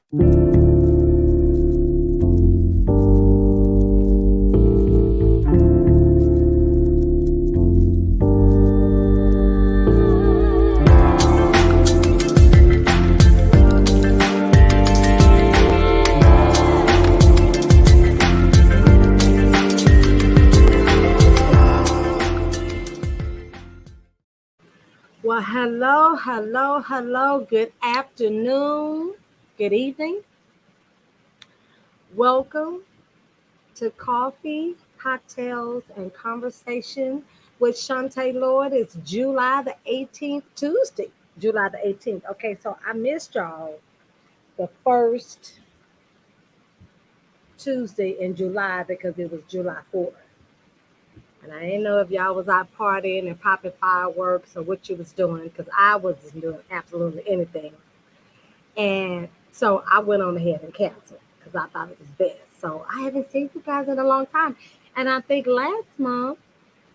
Well, hello, hello, hello. Good afternoon, good evening. Welcome to Coffee, Cocktails, and Conversation with Chante Lloyd. It's July the 18th, Tuesday, July the 18th. Okay, so I missed y'all the first Tuesday in July because it was July 4th. And I didn't know if y'all was out partying and popping fireworks or what you was doing because I wasn't doing absolutely anything. And so I went on ahead and canceled because I thought it was best. So I haven't seen you guys in a long time. And I think last month,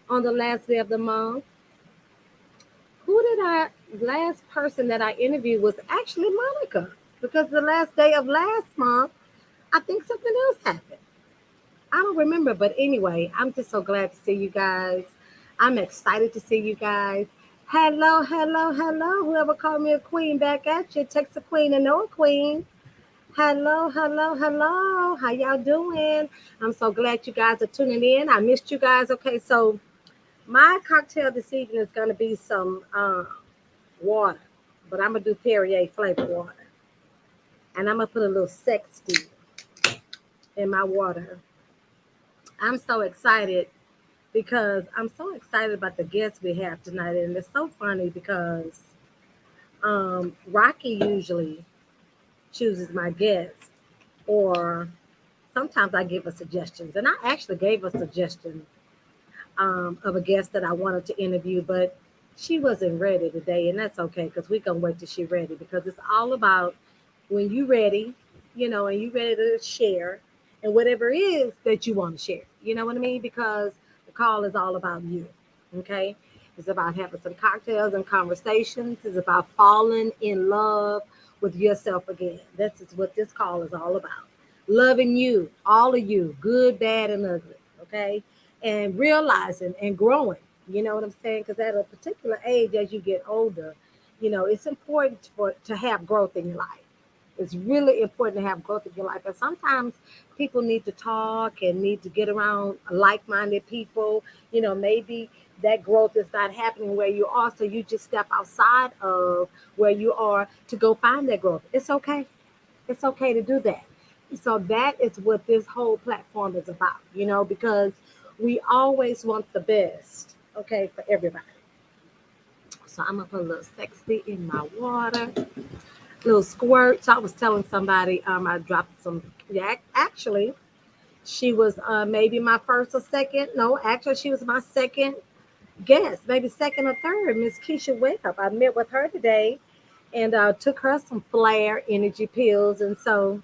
on the last day of the month, last person that I interviewed was actually Monica. Because the last day of last month, I think something else happened. I don't remember. But anyway, I'm just so glad to see you guys. I'm excited to see you guys. Hello, hello, hello. Whoever called me a queen back at you. Takes a queen to know a queen. Hello, hello, hello. How y'all doing? I'm so glad you guys are tuning in. I missed you guys. Okay, so my cocktail this evening is going to be some water, but I'm going to do Perrier flavored water. And I'm going to put a little sexy in my water. I'm so excited because I'm so excited about the guests we have tonight. And it's so funny because Rocky usually chooses my guests, or sometimes I give her suggestions. And I actually gave a suggestion of a guest that I wanted to interview, but she wasn't ready today. And that's okay because we're going to wait till she's ready because it's all about when you're ready, and you're ready to share and whatever it is that you want to share. You know what I mean? Because the call is all about you. Okay. It's about having some cocktails and conversations. It's about falling in love with yourself again. This is what this call is all about. Loving you, all of you, good, bad, and ugly. Okay. And realizing and growing. You know what I'm saying? Because at a particular age, as you get older, it's important to have growth in your life. It's really important to have growth in your life. And sometimes people need to talk and need to get around like-minded people. Maybe that growth is not happening where you are. So you just step outside of where you are to go find that growth. It's okay. It's okay to do that. So that is what this whole platform is about, because we always want the best, okay, for everybody. So I'm gonna put a little sexy in my water, little squirt. So I was telling somebody, I dropped some. Yeah, actually, she was maybe my first or second. No, actually, she was my second guest, maybe second or third. Miss Keisha Wake Up. I met with her today, and took her some Flare energy pills, and so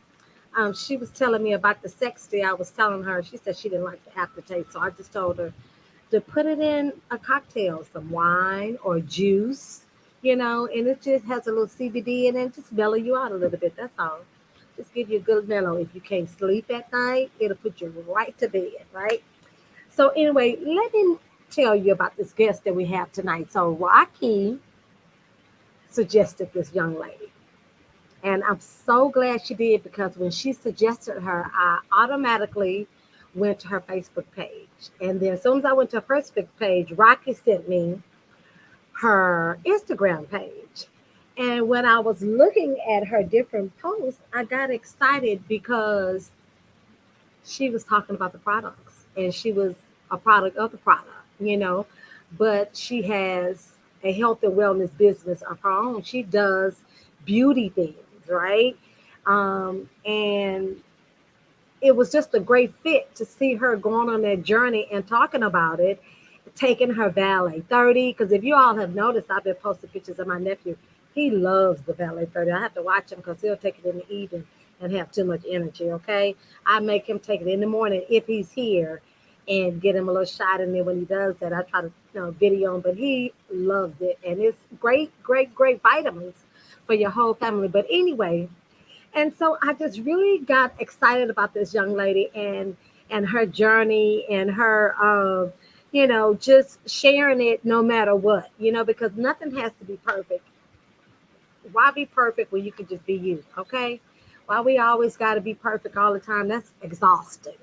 she was telling me about the sexy. I was telling her. She said she didn't like the aftertaste, so I just told her to put it in a cocktail, some wine or juice, and it just has a little CBD in it, just mellow you out a little bit. That's all. Just give you a good mellow. If you can't sleep at night, it'll put you right to bed, right? So anyway, let me tell you about this guest that we have tonight. So Rocky suggested this young lady. And I'm so glad she did because when she suggested her, I automatically went to her Facebook page. And then as soon as I went to her Facebook page, Rocky sent me her Instagram page. And when I was looking at her different posts, I got excited because she was talking about the products and she was a product of the product. But she has a health and wellness business of her own. She does beauty things, right? And it was just a great fit to see her going on that journey and talking about it, taking her Valet 30. Because if you all have noticed, I've been posting pictures of my nephew. He loves the Valet 30. I have to watch him because he'll take it in the evening and have too much energy, okay? I make him take it in the morning if he's here and get him a little shot. And then when he does that, I try to video him. But he loves it. And it's great, great, great vitamins for your whole family. But anyway, And so I just really got excited about this young lady and her journey and her just sharing it no matter what, because nothing has to be perfect. Why be perfect when you can just be you? Okay. Why we always got to be perfect all the time? That's exhausting.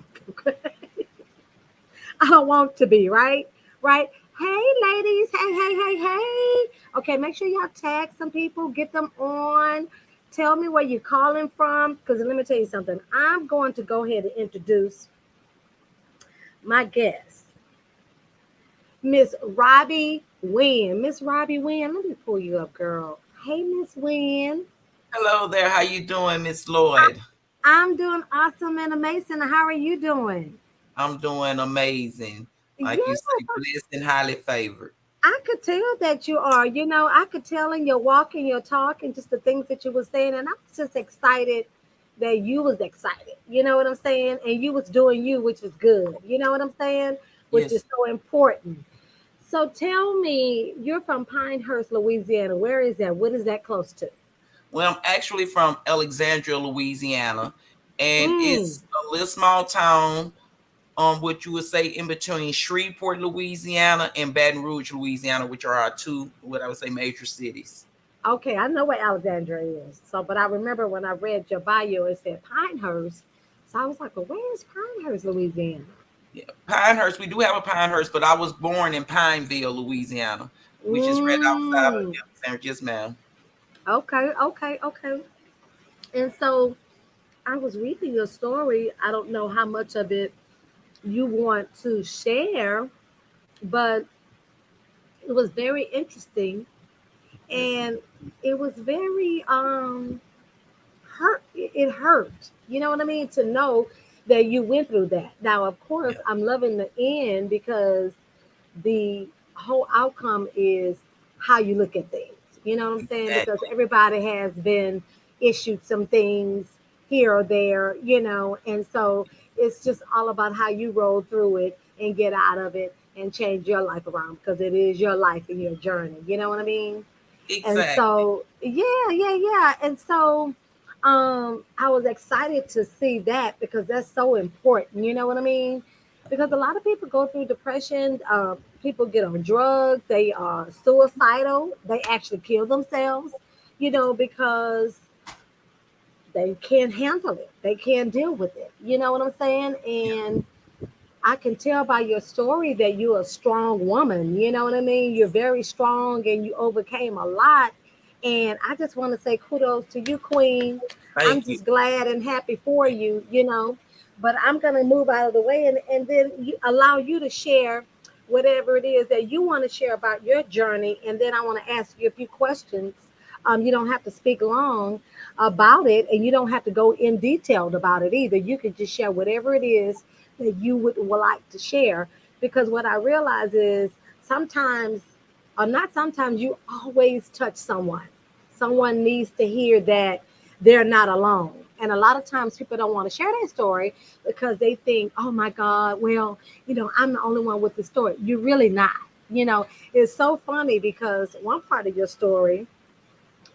I don't want to be, right? Right? Hey, ladies. Hey, hey, hey, hey. Okay, make sure y'all tag some people, get them on. Tell me where you're calling from. Because let me tell you something. I'm going to go ahead and introduce my guest, Miss Robbie Winn. Miss Robbie Winn, let me pull you up, girl. Hey, Miss Winn. Hello there. How you doing, Miss Lloyd? I'm doing awesome and amazing. How are you doing? I'm doing amazing. Like you Yes, say, blessed and highly favored. I could tell that you are. I could tell in your walk and your talk and just the things that you were saying. And I was just excited that you was excited. You know what I'm saying? And you was doing you, which is good. You know what I'm saying? Which is Yes. so important. So tell me, you're from Pinehurst, Louisiana. Where is that? What is that close to? Well, I'm actually from Alexandria, Louisiana, and Mm, it's a little small town, what you would say in between Shreveport, Louisiana, and Baton Rouge, Louisiana, which are our two, what I would say, major cities. okay, I know where Alexandria is. So, but I remember when I read your bio, it said Pinehurst. So I was like, well, where is Pinehurst, Louisiana? Yeah, Pinehurst. We do have a Pinehurst, but I was born in Pineville, Louisiana, which is right outside of Mm. Alexandria. Yes, ma'am. Okay, okay, okay. And so I was reading your story. I don't know how much of it you want to share, but it was very interesting Yes, and it was very hurt. It hurt. You know what I mean? To know that you went through that. Now, of course, yeah, I'm loving the end because the whole outcome is how you look at things. You know what I'm saying? Because exactly. everybody has been issued some things here or there, and so it's just all about how you roll through it and get out of it and change your life around because it is your life and your journey. You know what I mean? And Exactly. so, yeah, yeah, yeah. And so, I was excited to see that because that's so important. You know what I mean? Because a lot of people go through depression. People get on drugs. They are suicidal. They actually kill themselves. Because they can't handle it. They can't deal with it. You know what I'm saying? Yeah. And I can tell by your story that you're a strong woman. You know what I mean? You're very strong and you overcame a lot. And I just want to say kudos to you, Queen. I'm Thank you. just glad and happy for you. But I'm going to move out of the way and then allow you to share whatever it is that you want to share about your journey. And then I want to ask you a few questions. You don't have to speak long about it and you don't have to go in detailed about it either. You can just share whatever it is that you would like to share. Because what I realize is sometimes, or not sometimes, you always touch someone. Someone needs to hear that they're not alone. And a lot of times people don't want to share their story because they think, oh my God, well, I'm the only one with the story. You're really not. It's so funny because one part of your story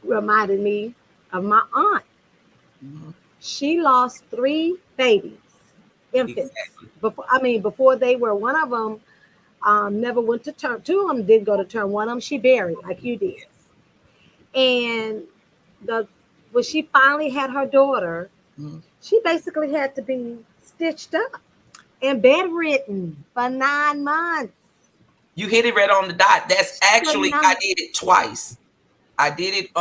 reminded me of my aunt. Mhm. She lost three babies, infants. Exactly. Before they were, one of them never went to term. Two of them did go to term. One of them she buried, like you did. Yes. And the when she finally had her daughter, Mhm. she basically had to be stitched up and bedridden for 9 months. You hit it right on the dot. That's For actually I nine, did it twice. I did it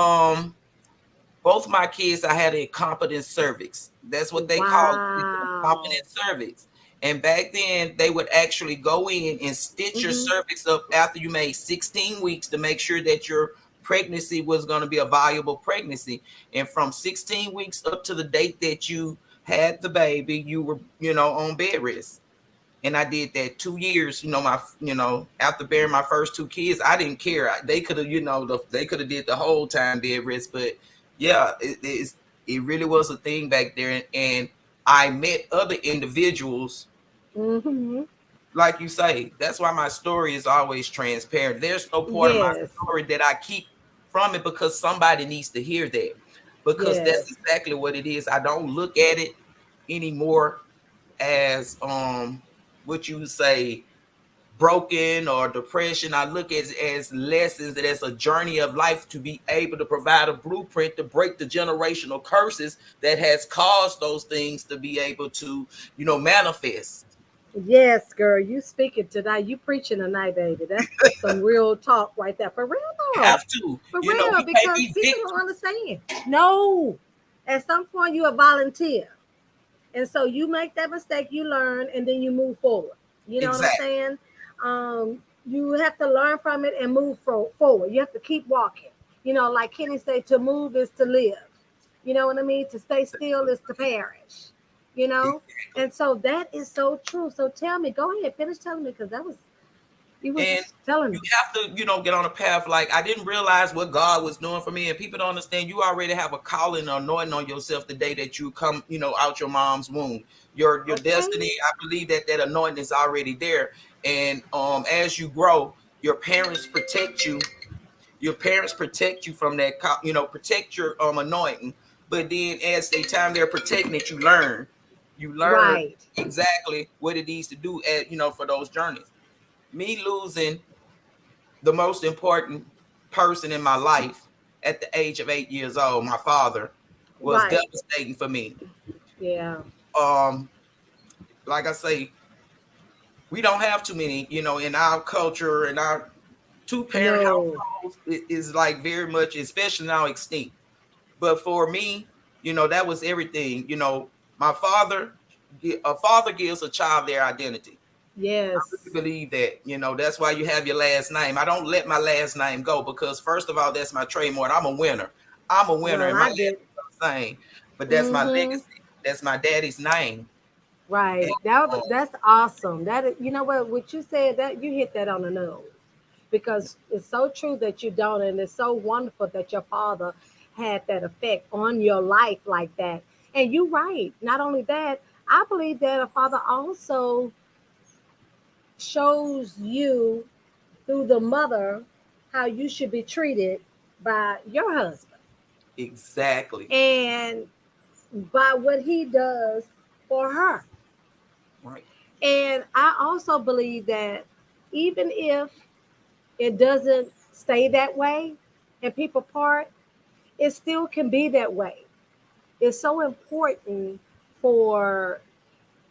both my kids I had a incompetent cervix. That's what they call it, wow. incompetent cervix. And back then they would actually go in and stitch your Hmm. cervix up after you made 16 weeks to make sure that your pregnancy was going to be a viable pregnancy. And from 16 weeks up to the date that you had the baby, you were, on bed rest. And I did that 2 years. After bearing my first two kids, I didn't care. They could have, they could have did the whole time bed rest. But yeah, it really was a thing back there. And I met other individuals, Hmm. like you say. That's why my story is always transparent. There's no part of my Yes. story that I keep from it because somebody needs to hear that. because that's Yes. exactly what it is. I don't look at it anymore as what you would say broken or depression. I look at it as lessons, that as a journey of life to be able to provide a blueprint to break the generational curses that has caused those things to be able to, manifest. Yes, girl, you speaking tonight. You preaching tonight, baby. That's some real talk right there. For real though. Have to, For real, we can't because be people don't victims. understand. No. At some point you're a volunteer. And so you make that mistake, you learn, and then you move forward. You know what I'm Exactly. saying? You have to learn from it and move forward. You have to keep walking. Like Kenny said, to move is to live. You know what I mean? To stay still is to perish. You know? Exactly. And so that is so true. So tell me, go ahead, finish telling me, because you was And telling you me. have to, get on a path. Like, I didn't realize what God was doing for me, and people don't understand. You already have a calling or anointing on yourself the day that you come, out your mom's womb. Your Okay? destiny. I believe that anointing is already there. And as you grow, your parents protect you. Your parents protect you from that. Protect your anointing. But then, as they time they're protecting it, you learn. You learn Right. exactly what it needs to do at for those journeys. Me losing the most important person in my life at the age of 8 years old, my father, was Right. devastating for me. Yeah. Um, like I say, we don't have too many, in our culture and our two parent No. households is like very much, especially now, extinct. But for me, that was everything. My father, a father gives a child their identity. Yes. Believe that. That's why you have your last name. I don't let my last name go because, first of all, that's my trademark. I'm a winner. I'm a winner, Well, and my I last did. name is the same. But that's my Mm-hmm. legacy. That's my daddy's name. And, Right. That's awesome. That is, you know what you said, that you hit that on the nose, because it's so true that you don't, and it's so wonderful that your father had that effect on your life like that. And you're right. Not only that, I believe that a father also shows you through the mother how you should be treated by your husband, exactly. and by what he does for her. Right. And I also believe that even if it doesn't stay that way and people part, it still can be that way. It's so important for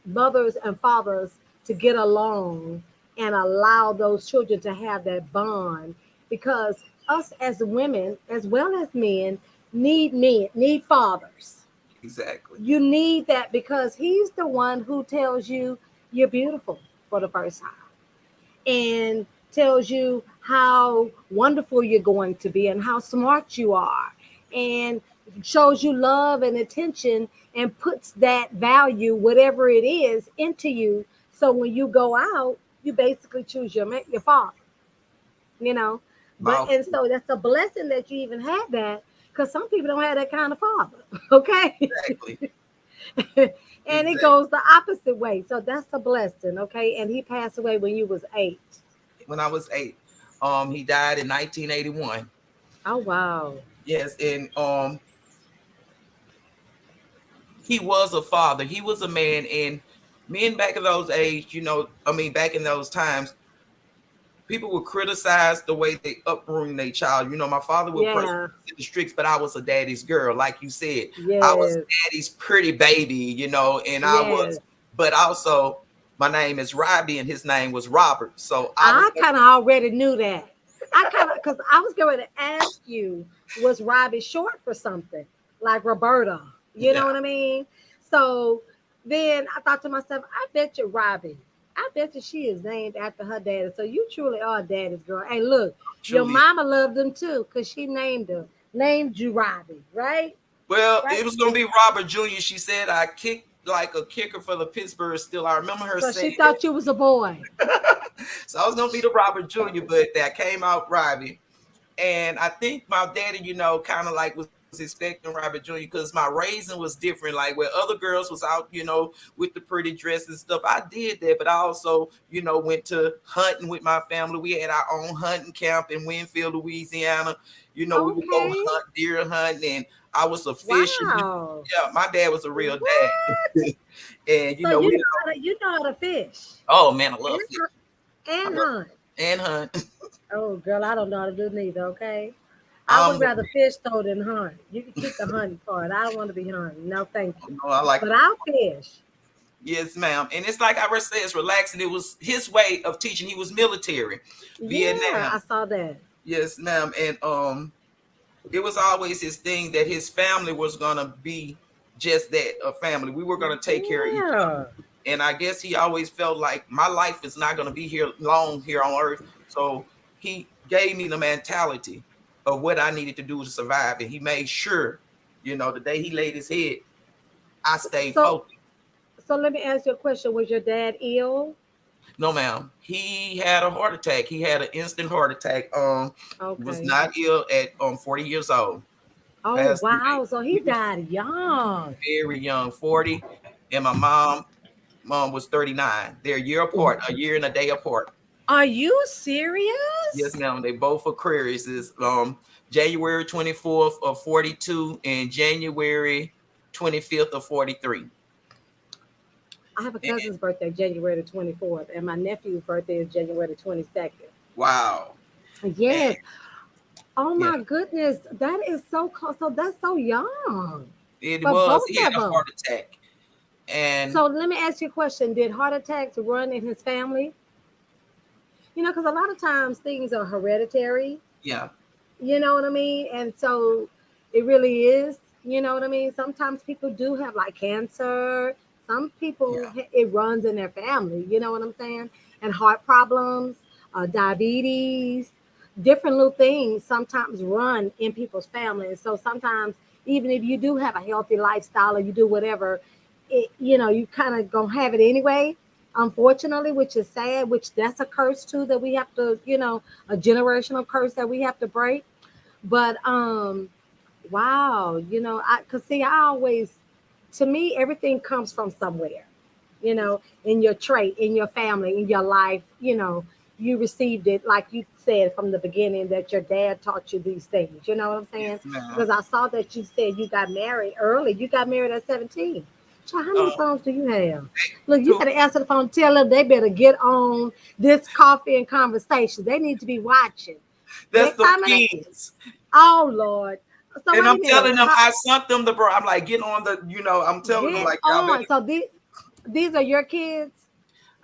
mothers and fathers to get along and allow those children to have that bond, because us as women as well as men need fathers. Exactly. You need that, because he's the one who tells you you're beautiful for the first time, and tells you how wonderful you're going to be and how smart you are, and shows you love and attention, and puts that value, whatever it is, into you. So when you go out, you basically choose your father, you know. But Mouth. and so that's a blessing that you even had that, because some people don't have that kind of father. Okay. Exactly. And it Exactly. goes the opposite way. So that's a blessing, okay? And he passed away when you was 8. When I was 8, he died in 1981. Oh wow. Yes, and he was a father. He was a man, and men back in those age, back in those times, people would criticize the way they upbring their child. My father would press Yeah. in the streets, but I was a daddy's girl, like you said. I was Yes. daddy's pretty baby, and I was, Yes. but also my name is Robbie and his name was Robert. So I was I kind of already knew that. I kind of, because I was going to ask you, was Robbie short for something like Roberta? You yeah, know what I mean? So then I thought to myself, I bet you Robbie, I bet you she is named after her daddy. So you truly are a daddy's girl. Hey, look, your truly. mama loved him too, because she named you Robbie, right? Well, Right? it was gonna be Robert Jr. She said I kicked like a kicker for the Pittsburgh Steelers. I remember her So saying she thought you was a boy. that. So I was gonna be the Robert Jr., but that came out Robbie. And I think my daddy, kind of like was expecting Robert Jr. because my raising was different. Like where other girls was out, with the pretty dresses and stuff. I did that, but I also, went to hunting with my family. We had our own hunting camp in Winfield, Louisiana. We would go Okay. hunt, deer hunting, and I was officially, Wow. yeah, my dad was a real dad. What? And So we, you know how to fish oh man, I love and fish. I and love hunt. and hunt. Oh, girl, I don't know how to do neither. Okay, I would Um, rather fish though than hunt. You can keep the hunting part. I don't want to be hunting. No, thank you. no, I like But to. I'll fish. Yes, ma'am. And it's like I said, it's relaxing. It was his way of teaching. He was military, Yeah, I Vietnam. saw that. Yes, ma'am. And it was always his thing that his family was gonna be just that, a family. We were gonna take care of each other. Yeah. And I guess he always felt like my life is not gonna be here long here on earth. So he gave me the mentality of what I needed to do to survive. And he made sure, the day he laid his head, I stayed So focused. so let me ask you a question. Was your dad ill? No, ma'am. He had a heart attack. He had an instant heart attack. Was Okay. not ill at 40 years old. Oh Passed away. wow. So he died young. Very young, 40. And my mom was 39. They're a year apart, a year and a day apart. Are you Yes, serious? ma'am. They both Aquarius. Is January 24th of 42 and January 25th of 43. I have a And, cousin's birthday January the 24th, and my nephew's birthday is January the 22nd. wow. And, Yes. Oh yeah, my goodness, that is so close. So that's so young it for was. both He had of a them. heart attack. And So let me ask you a question: did heart attacks run in his family? Because a lot of times things are hereditary. yeah, You know what I mean? And so it really is. You know what I mean? Sometimes people do have like cancer. Some people yeah, it runs in their family. You know what I'm saying? And heart problems, diabetes, different little things sometimes run in people's families. So sometimes even if you do have a healthy lifestyle or you do whatever, you kind of gonna have it anyway. Unfortunately, which is sad. Which that's a curse too that we have to, a generational curse that we have to break. But wow, I cause see, I always to me everything comes from somewhere, in your trait, in your family, in your life, you received it like you said from the beginning that your dad taught you these things. You know what I'm yes, saying? ma'am. Because I saw that you said you got married early. You got married at 17. So how many Uh, phones do you have? Look, you two. gotta answer the phone, tell them they better get on this coffee and conversation. They need to be watching. That's Next the time it kids. oh Lord. So And wait a I'm minute. telling them, I sent them the bro. I'm like, get on the, I'm telling them Get like y'all better. on. So these are your kids?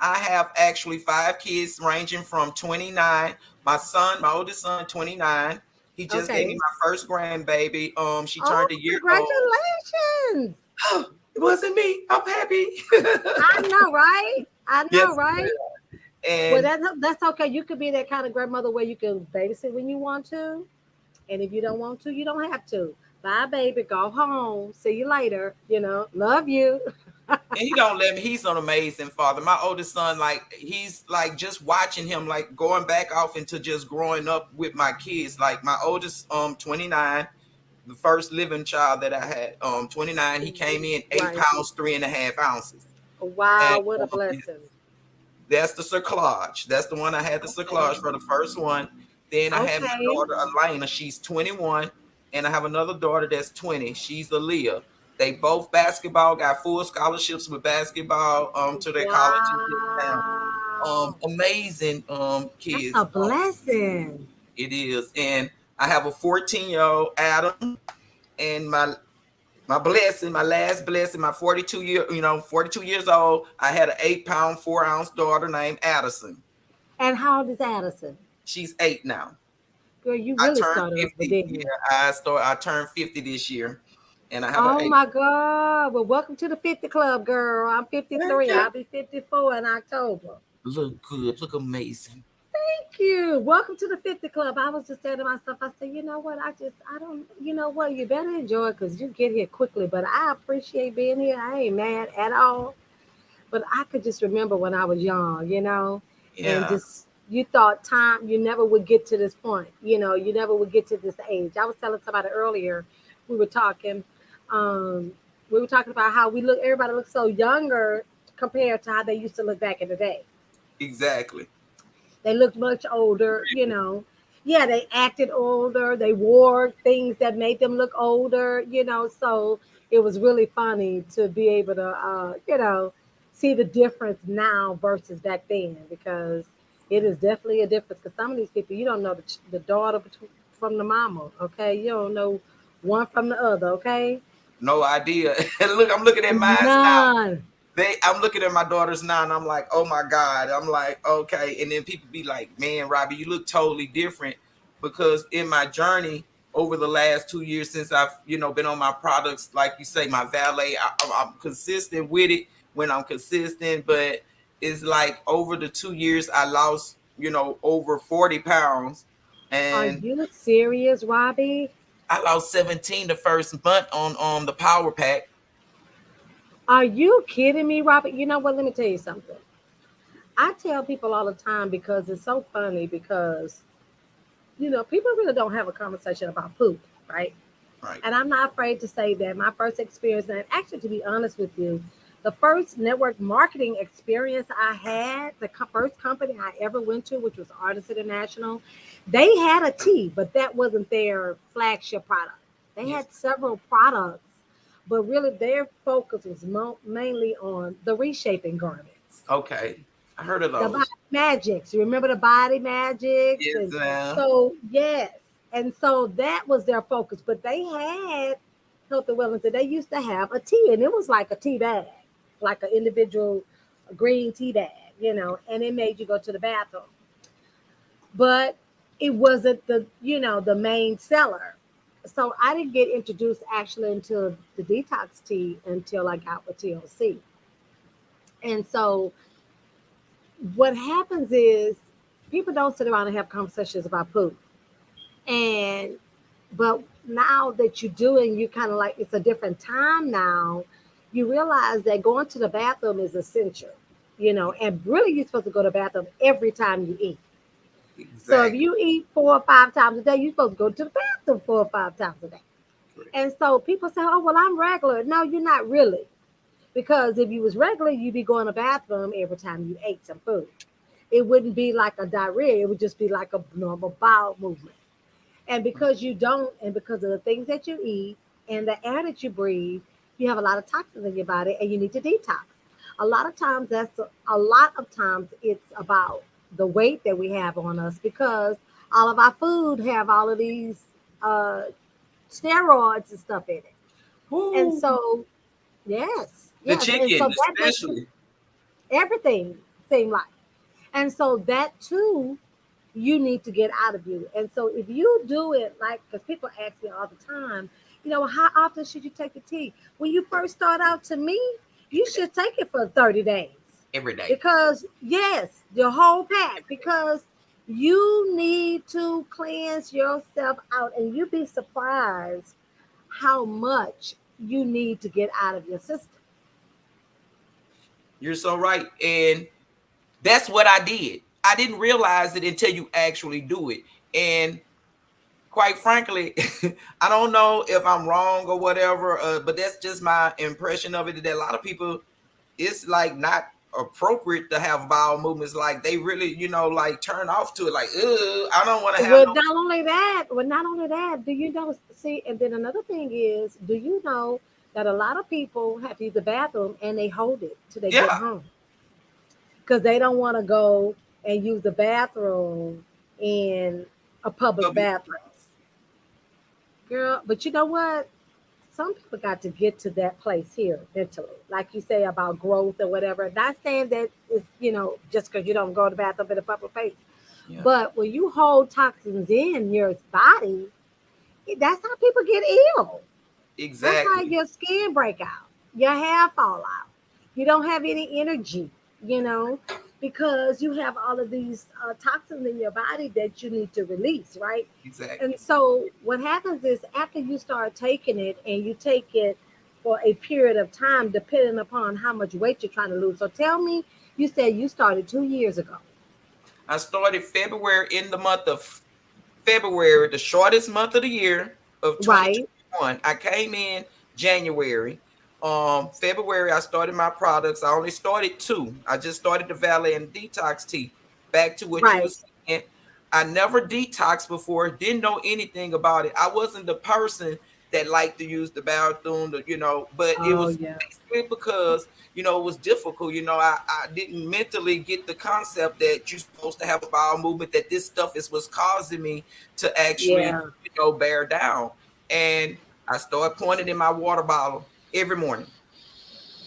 I have actually 5 kids ranging from 29. My oldest son, 29. He just gave me Okay. my first grandbaby. She Oh, turned a year old. congratulations. It wasn't me. I'm happy. I know, right? I know, Yes, right? ma'am. Well, And that's okay. You could be that kind of grandmother where you can babysit when you want to. And if you don't want to, you don't have to. Bye, baby. Go home. See you later. Love you. And he don't let me. He's an amazing father. My oldest son, like he's like just watching him, like going back off into just growing up with my kids. Like my oldest, 29, the first living child that I had, 29. He came in eight Right. pounds 3.5 ounces, Wow, and what a blessing. that's the cerclage. That's the one I had the cerclage Okay. for the first one. Then I had my Okay. daughter Elena. She's 21, and I have another daughter that's 20. She's Aaliyah. They both basketball, got full scholarships with basketball to their colleges. Now, Wow. amazing That's kids. a blessing. It is, and I have a 14-year-old Adam, and my blessing, my last blessing, my 42 years old. I had an 8 pound 4 ounce daughter named Addison. And how old is Addison? She's 8 now. Girl, you I really turned started over, 50. didn't Yeah, you? I turned 50 this year, and I have an Oh 8. my God. Well, welcome to the 50 Club, girl. I'm Thank 53. you. I'll be 54 in October. Look good, look amazing. Thank you. Welcome to the 50 Club. I was just saying to myself, I said, you know what? I don't, you know what? You better enjoy it because you get here quickly. But I appreciate being here. I ain't mad at all. But I could just remember when I was young, and Yeah, just you thought time you never would get to this point, you never would get to this age. I was telling somebody earlier, we were talking, um, we were talking about how everybody looks so younger compared to how they used to look back in the day. exactly. They looked much older, Yeah, they acted older. They wore things that made them look older, So it was really funny to be able to, see the difference now versus back then because it is definitely a difference. Because some of these people, you don't know the daughter from the mama, okay? You don't know one from the other, okay? No idea. Look, I'm looking at mine now. None. I'm looking at my daughters now and I'm like, oh my God. I'm like, okay. And then people be like, man, Robbie, you look totally different. Because in my journey over the last 2 years since I've, been on my products, like you say, my valet, I'm consistent with it when I'm consistent, but it's like over the 2 years I lost, over 40 pounds. Are And you serious, Robbie? I lost 17 the first month on the power pack. Are you kidding me, Robert? You know what? Let me tell you something. I tell people all the time because it's so funny because, people really don't have a conversation about poop, right? Right. And I'm not afraid to say that my first experience, and actually, to be honest with you, the first network marketing experience I had, the first company I ever went to, which was Artists International, they had a tea, but that wasn't their flagship product. They Yes. had several products, but really their focus was mainly on the reshaping garments. Okay. I heard of The body those. magics. You remember the body magics? Yes, And ma'am. so, yes. And so that was their focus. But they had Health and Wellness, and they used to have a tea, and it was like a tea bag, like an individual green tea bag, and it made you go to the bathroom. But it wasn't the main seller. So I didn't get introduced actually into the detox tea until I got with TLC. And so what happens is people don't sit around and have conversations about poop. And but now that you do and you kind of like it's a different time now, you realize that going to the bathroom is essential, and really you're supposed to go to the bathroom every time you eat. So if Exactly. you eat 4 or 5 times a day, you're supposed to go to the bathroom 4 or 5 times a day. Correct. And so people say, oh, well, I'm regular. No, you're not really. Because if you was regular, you'd be going to the bathroom every time you ate some food. It wouldn't be like a diarrhea. It would just be like a normal bowel movement. And because you don't, and because of the things that you eat and the air that you breathe, you have a lot of toxins in your body and you need to detox. A lot of times it's about the weight that we have on us because all of our food have all of these uh, steroids and stuff in it. And Woo. so, yes, The yes. And so chicken, that makes especially. everything seem like. And so that too you need to get out of you. And so if you do it like because people ask me all the time, how often should you take the tea? When you first start out to me, you Every day. should take it for 30 days. Every day. Because yes, the whole pack, because you need to cleanse yourself out and you'd be surprised how much you need to get out of your system. You're so right. And that's what I did. I didn't realize it until you actually do it. And quite frankly, I don't know if I'm wrong or whatever, but that's just my impression of it. That a lot of people, it's like not appropriate to have bowel movements. Like they really, like turn off to it. Like, I don't want to have Well, no. not only that, do you know? See, and then another thing is, do you know that a lot of people have to use the bathroom and they hold it till they get Yeah, home because they don't want to go and use the bathroom in a public public bathroom, girl. But you know what? Some people got to get to that place here mentally, like you say about growth or whatever. Not saying that it's just because you don't go to the bathroom in a public place, yeah, but when you hold toxins in your body, that's how people get ill. That's how exactly. your skin break out, your hair fall out. You don't have any energy, you know, because you have all of these toxins in your body that you need to release, right? And Exactly. so what happens is after you start taking it and you take it for a period of time, depending upon how much weight you're trying to lose. So tell me, you said you started 2 years ago, I started February in the month of February, the shortest month of the year of right? 2021. I came in January. February, I started my products. I only started two. I just started the Valley and Detox Tea. Back to what you were Right. saying. I never detoxed before, didn't know anything about it. I wasn't the person that liked to use the bathroom, but it Oh was yeah. basically because, it was difficult. I didn't mentally get the concept that you're supposed to have a bowel movement, that this stuff is what's causing me to actually, Yeah. bear down. And I started pouring it in my water bottle every morning.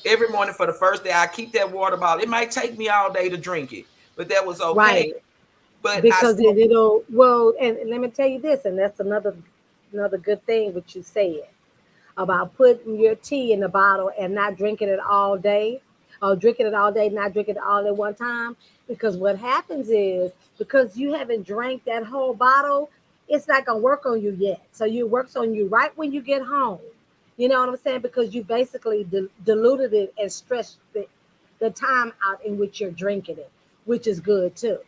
Every morning for the first day, I keep that water bottle. It might take me all day to drink it, but that was okay. Right. But I Because still, it'll, well, and let me tell you this, and that's another good thing what you said about putting your tea in the bottle and not drinking it all day, or drinking it all day, not drinking it all at one time. Because what happens is, because you haven't drank that whole bottle, it's not gonna work on you yet. So it works on you right when you get home. You know what I'm saying? Because you basically diluted it and stretched the time out in which you're drinking it, which is good too.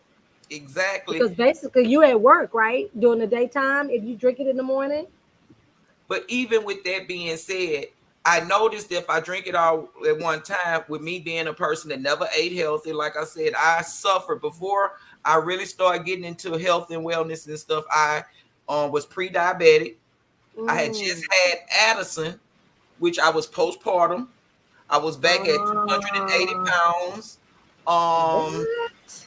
exactly. Because basically you at work, right? During the daytime, if you drink it in the morning. But even with that being said, I noticed if I drink it all at one time, with me being a person that never ate healthy, like I said, I suffered before I really started getting into health and wellness and stuff. I was pre-diabetic. I had just Mm. had Addison, which I was postpartum. I was back at 280 Ah, pounds. Um, what?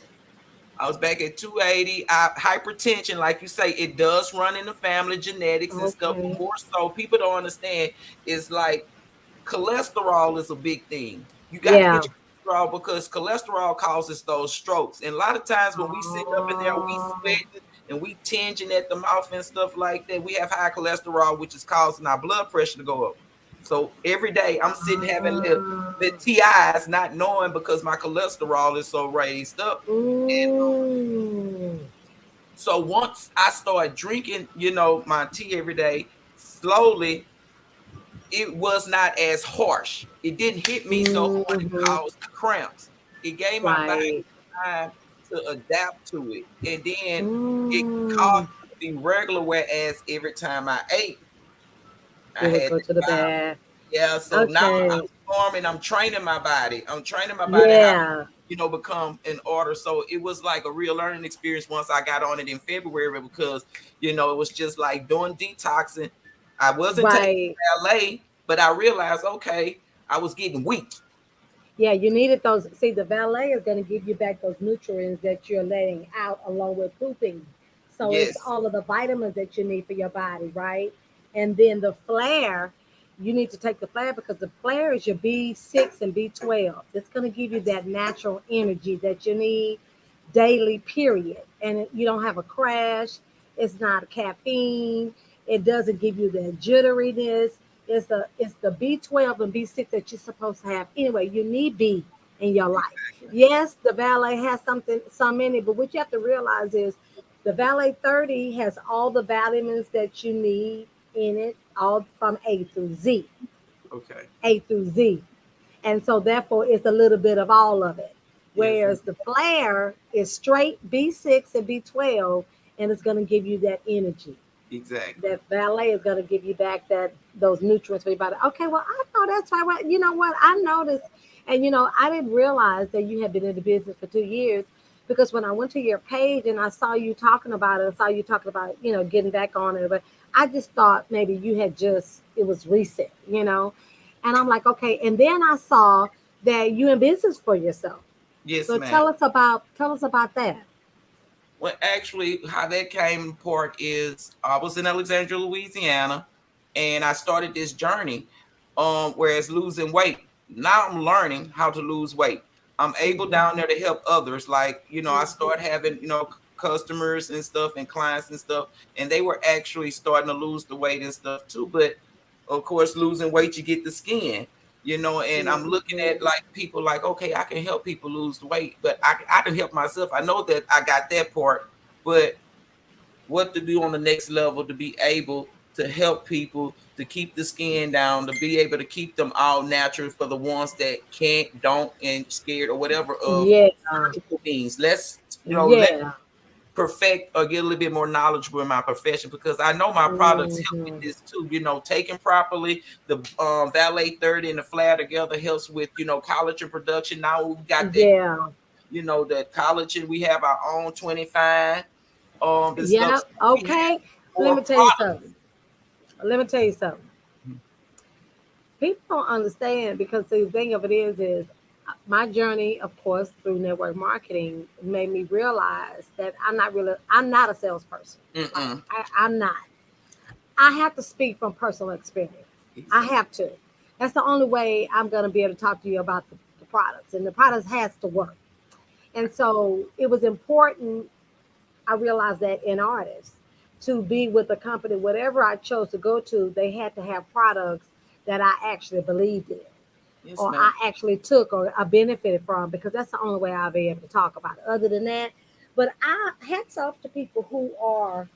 I was back at 280. Hypertension, like you say, it does run in the family, genetics and stuff. But Okay. more so, people don't understand is like cholesterol is a big thing. You got to Yeah. get your cholesterol because cholesterol causes those strokes. And a lot of times when we sit up in there, we Oh, sweating and we tinging at the mouth and stuff like that, we have high cholesterol, which is causing our blood pressure to go up. So every day I'm sitting having the ah, TIs, not knowing because my cholesterol is so raised up. mm, So once I started drinking, my tea every day, slowly it was not as harsh. It didn't hit me so hard and mm-hmm. cause cramps. It gave my body Right. time to adapt to it. And then it caused Mm. it to be regular, whereas every time I ate, I It would had go to to the buy. bath. Yeah, so now Okay. I'm farming, I'm training my body. I'm training my body how Yeah. become in order. So it was like a real learning experience once I got on it in February because it was just like doing detoxing. I wasn't taking Right. ballet, but I realized okay, I was getting weak. Yeah, you needed those. See, the valet is going to give you back those nutrients that you're letting out along with pooping. So it's Yes, all of the vitamins that you need for your body, right? And then the flare, you need to take the flare because the flare is your B6 and B12. It's going to give you that natural energy that you need daily, period. And you don't have a crash. It's not caffeine. It doesn't give you the jitteriness. It's the B12 and B6 that you're supposed to have. Anyway, you need B in your life. exactly. Yes, the Valet has some in it, but what you have to realize is the Valet 30 has all the vitamins that you need in it, all from A through Z. Okay. A through Z. And so therefore it's a little bit of all of it. Yes, Whereas the flare is straight B6 and B12 and it's going to give you that energy. exactly. That valet is going to give you back those nutrients for your body. Okay, well, I know that's right. Well, you know what? I noticed, and I didn't realize that you had been in the business for 2 years because when I went to your page and I saw you talking about it, I saw you talking about getting back on it, but I just thought maybe you had just it was recent. And I'm like, okay. And then I saw that you in business for yourself. Yes, So ma'am. tell us about that. Well, actually, how that came apart is I was in Alexandria, Louisiana, and I started this journey. Whereas losing weight, now I'm learning how to lose weight. I'm able Hmm. down there to help others. Like I Hmm. started having customers and stuff and clients and stuff, and they were actually starting to lose the weight and stuff too. But of course, losing weight, you get the skin. And I'm looking at Hmm. like people like, okay, I can help people lose weight, but I can help myself. I know that I got that part, but what to do on the next level to be able to help people to keep the skin down, to be able to keep them all natural for the ones that can't, don't, and scared or whatever of Yeah. surgical means. Let Yeah. perfect or get a little bit more knowledgeable in my profession because I know my products help with Hmm. this too. Taken properly, the Valet 30 and the Flare together helps with collagen production. Now we got that Yeah. that collagen. We have our own 25. the stuff. Yep. So we have Okay. Let more me tell you products. something. Let me tell you something. People don't understand because the thing of it is my journey, of course, through network marketing made me realize that I'm not a salesperson. Like Mm-mm. I'm not. I have to speak from personal experience. I Exactly. have to. That's the only way I'm going to be able to talk to you about the products, and the products has to work. And so it was important. I realized that in artists to be with a company, whatever I chose to go to, they had to have products that I actually believed in Yes, or ma'am. I actually took or I benefited from because that's the only way I'll be able to talk about it. Other than that, but I hats off to people who are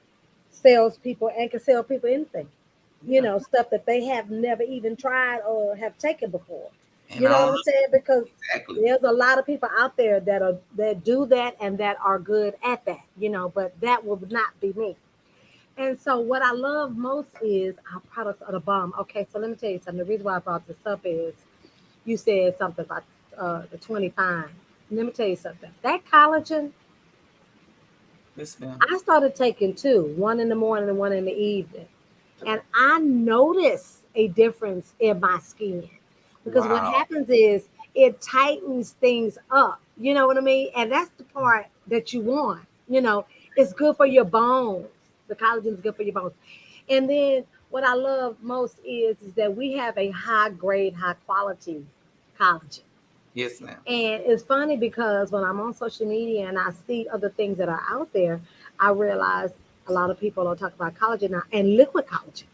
salespeople and can sell people anything. You Yeah. know, stuff that they have never even tried or have taken before. And You I know don't what I'm know saying? Because exactly. there's a lot of people out there that do that and that are good at that, you know, but that will not be me. And so what I love most is our products are the bomb. Okay, so let me tell you something. The reason why I brought this up is you said something about the 25. Let me tell you something. That collagen, Yes, ma'am. I started taking two, one in the morning and one in the evening. And I notice a difference in my skin because what Wow. happens is it tightens things up. You know what I mean? And that's the part that you want. You know, it's good for your bones. The collagen is good for your bones. And then what I love most is that we have a high grade, high quality collagen. Yes, ma'am. And it's funny because when I'm on social media and I see other things that are out there, I realize a lot of people don't talk about collagen now and liquid collagen.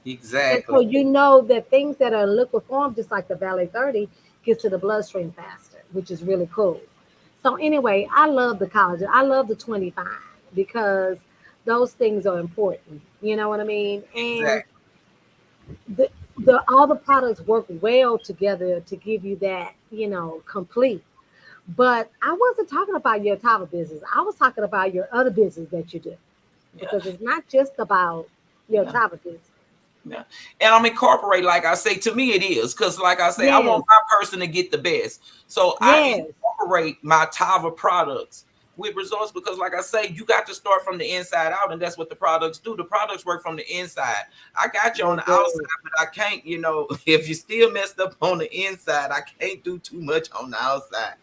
And so Exactly. you know that things that are in liquid form, just like the Valley 30, gets to the bloodstream faster, which is really cool. So anyway, I love the collagen. I love the 25 because those things are important. You know what I mean? And Exactly. the all the products work well together to give you that, you know, complete. But I wasn't talking about your travel business. I was talking about your other business that you do Yeah. because it's not just about your Yeah. travel business. Yeah. And I'm incorporate, like I say, to me it is because, like I say, I want Yes, my person to get the best. So I yes. incorporate my Tava products with results because, like I say, you got to start from the inside out, and that's what the products do. The products work from the inside. I got you on They the outside, do. but I can't, if you still messed up on the inside, I can't do too much on the outside.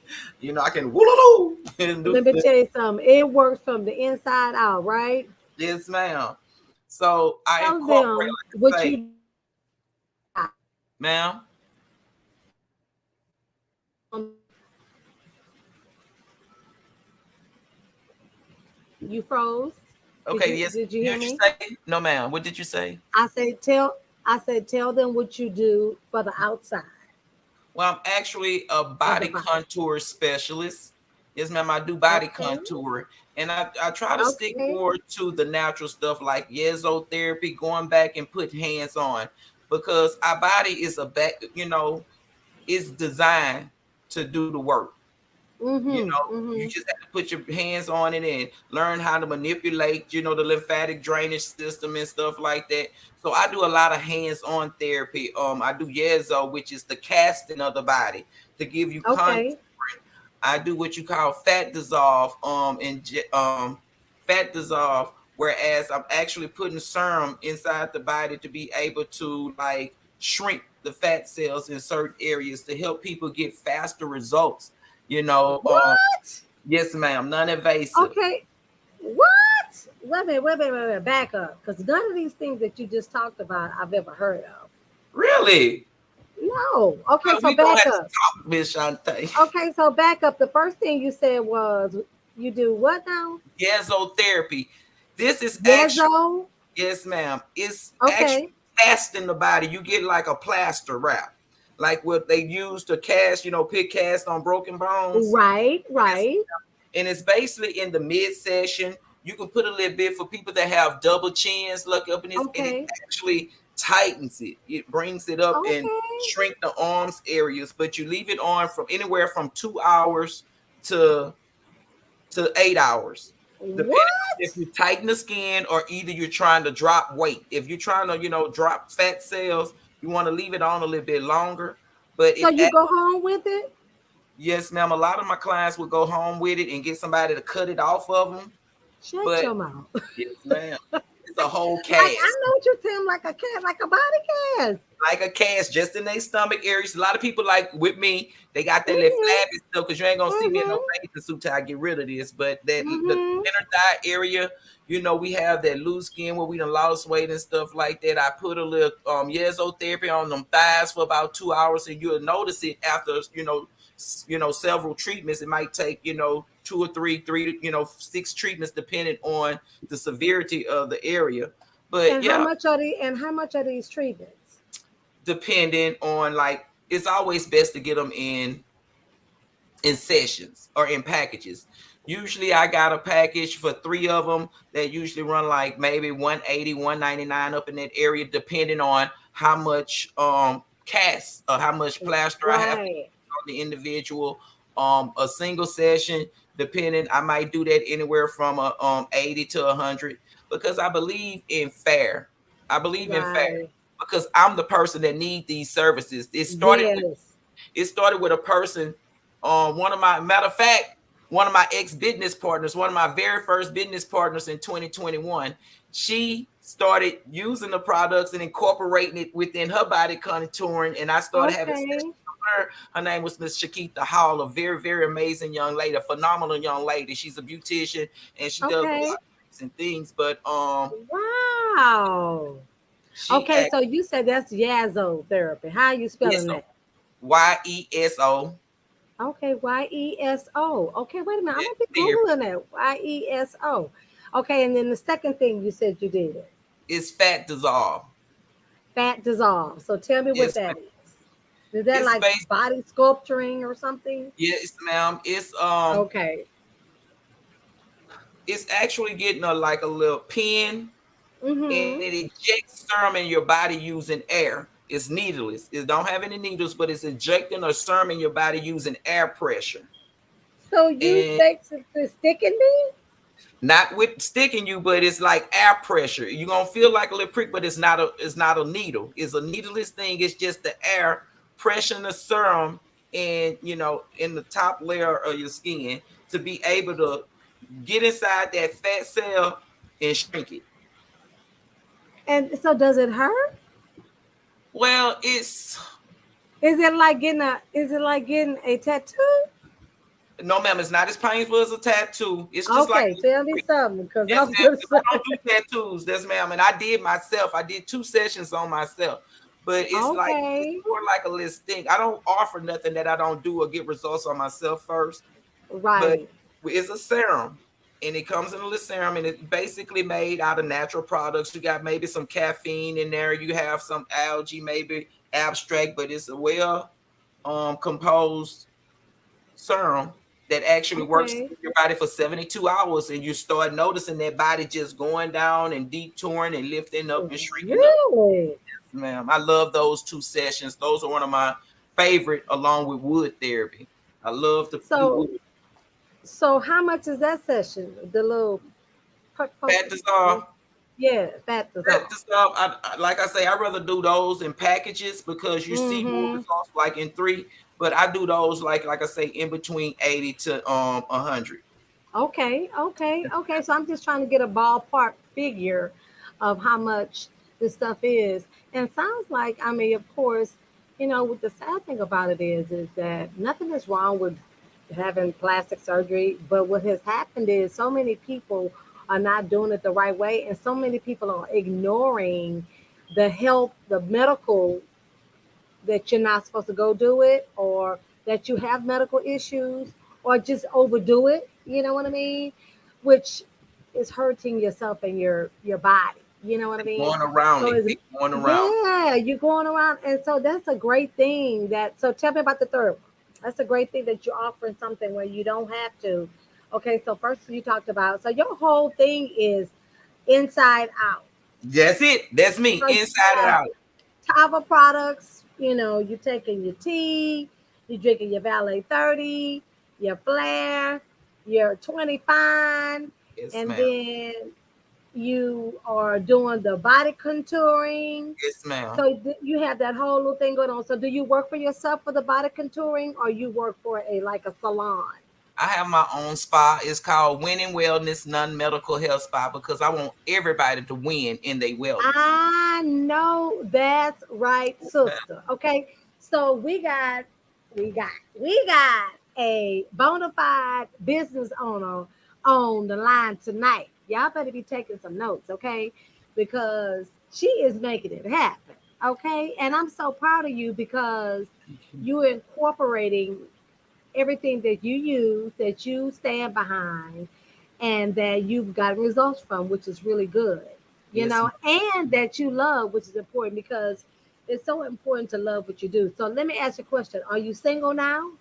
I can woo and do Let me tell you something. It works from the inside out, right? yes, ma'am. So I Tell incorporate, them like what I say, you do for the outside. ma'am. Um, you froze. Did Okay, you yes. did you hear Did you me? say no, ma'am? What did you say? I said tell them what you do for the outside Well, I'm actually a of the body body. contour specialist. Yes, ma'am. I do body Okay. contour, and I try to stick Okay. more to the natural stuff like therapy, going back and putting hands on, because our body is a back. Is designed to do the work. Mm-hmm. You Mm-hmm. just have to put your hands on it and learn how to manipulate, the lymphatic drainage system and stuff like that. So I do a lot of hands-on therapy. I do yeso, which is the casting of the body to give you contour. Okay. I do what you call fat dissolve, fat dissolve, whereas I'm actually putting serum inside the body to be able to like shrink the fat cells in certain areas to help people get faster results. You know, um, What? yes, ma'am, non-invasive. Okay. What? Wait a minute, wait a minute, wait a minute. Back up. Because none of these things that you just talked about I've ever heard of. Really? No. Okay, Well, so we gonna back have to up. talk, Miss Chante. Okay, so back up. The first thing you said was you do what now? Therapy. This is actually Yezo. yes, ma'am. It's actually Okay. casting the body. You get like a plaster wrap, like what they use to cast, put cast on broken bones. Right, Yes, right. and it's basically in the midsection. You can put a little bit for people that have double chins. Look up in this, and it Okay. actually tightens it. It brings it up and Okay. shrink the arms areas. But you leave it on from anywhere from 2 hours to 8 hours, depending on if What? you tighten the skin or either you're trying to drop weight. If you're trying to, drop fat cells, you want to leave it on a little bit longer. But So you go home with it? yes, ma'am. A lot of my clients would go home with it and get somebody to cut it off of them. Shut But your mouth. yes, ma'am. It's a whole Like I cast. know what you're saying, like a cat, like a body cast. Like a cast just in their stomach areas. A lot of people like with me, they got that little Mhm. flabby stuff because you ain't gonna see me in no Mhm. bathing suit till I get rid of this. But that the Mhm. inner thigh area, we have that loose skin where we done lost weight and stuff like that. I put a little therapy on them thighs for about 2 hours, and you'll notice it after several treatments. It might take two or three, 6 treatments depending on the severity of the area. But And how yeah, much are the and how much are these treatments? depending on like it's always best to get them in sessions or in packages. Usually I got a package for 3 of them that usually run like maybe 180, 199 up in that area, depending on how much cast or how much plaster I have to Right. on the individual. A single session, depending, I might do that anywhere from a 80 to 100 because I believe in fair. I believe in fair Right. because I'm the person that need these services. Yes. It started with a person. One of my matter of fact, one of my ex business partners, one of my very first business partners in 2021. She started using the products and incorporating it within her body contouring, and I started having sessions Okay. with her. Her name was Miss Shakita Hall, a very, very amazing young lady, a phenomenal young lady. She's a beautician and she does a lot Okay. of amazing things. But Wow. she Okay, so you said that's Yazo therapy. How are you spelling Yeso, that? Yeso. Okay, YESO. Okay, wait a minute. I'm Yes, gonna be therapy Googling that. YESO. Okay, and then the second thing you said you did is fat dissolve. fat dissolve. So tell me what Yes, that is. Is that it's like based. body sculpturing or something? Yes, ma'am. Okay. It's actually getting a like a little pin, and Mm-hmm. it injects serum in your body using air. It's needleless. It don't have any needles, but it's injecting a serum in your body using air pressure, So you and basically sticking me? not with sticking you, but it's like air pressure. You're gonna feel like a little prick, but it's not a needle. It's a needleless thing. It's just the air pressing the serum and in the top layer of your skin to be able to get inside that fat cell and shrink it. And so does it hurt? Well, it's Is it like getting a tattoo? no, ma'am. It's not as painful as a tattoo. It's just like Okay, tell me something because yes, I'm ma'am. just 'Cause I don't do tattoos. Yes, ma'am. And I did myself. I did 2 sessions on myself. But it's okay. more like a list thing. I don't offer nothing that I don't do or get results on myself first. But Right. it's a serum. And it comes in a little serum and it's basically made out of natural products. You got maybe some caffeine in there. You have some algae, maybe abstract, but it's a well composed serum that actually works Okay. in your body for 72 hours, and you start noticing that body just going down and detouring and lifting up and shrinking up. Really? Ma'am, I love those 2 sessions. Those are one of my favorite, along with wood therapy. I love to do So wood. so how much is that session? The little poke, Fat dissolve. yeah, fat Fat dissolve. dissolve. Like I say, I rather do those in packages because you see more Mm-hmm. results like in 3. But I do those like I say in between 80 to 100. Okay, okay, okay. So I'm just trying to get a ballpark figure of how much this stuff is. And sounds like, I mean, of course, what the sad thing about it is that nothing is wrong with having plastic surgery, but what has happened is so many people are not doing it the right way, and so many people are ignoring the health, the medical that you're not supposed to go do it, or that you have medical issues, or just overdo it. You know what I mean? Which is hurting yourself and your body. You know what I mean? Going around So it. it's They going around. yeah, you're going around, and so that's a great thing. That so tell me about the third one. That's a great thing that you're offering something where you don't have to. Okay, so first you talked about so your whole thing is inside out. That's it. That's me, So you inside and have out. Tava products, you're taking your tea, you're drinking your Valet 30, your Flair, your 20 Fine, Yes, and ma'am. then you are doing the body contouring. Yes, ma'am. So you have that whole little thing going on. So do you work for yourself for the body contouring or you work for a like a salon? I have my own spa. It's called Winning Wellness Non-Medical Health Spa because I want everybody to win in their wellness. I know that's right, sister. Okay. So we got a bona fide business owner on the line tonight. Y'all better be taking some notes, okay? Because she is making it happen. Okay. And I'm so proud of you because you're incorporating everything that you use, that you stand behind, and that you've gotten results from, which is really good, Yes, and that you love, which is important because it's so important to love what you do. So let me ask you a question. Are you single now?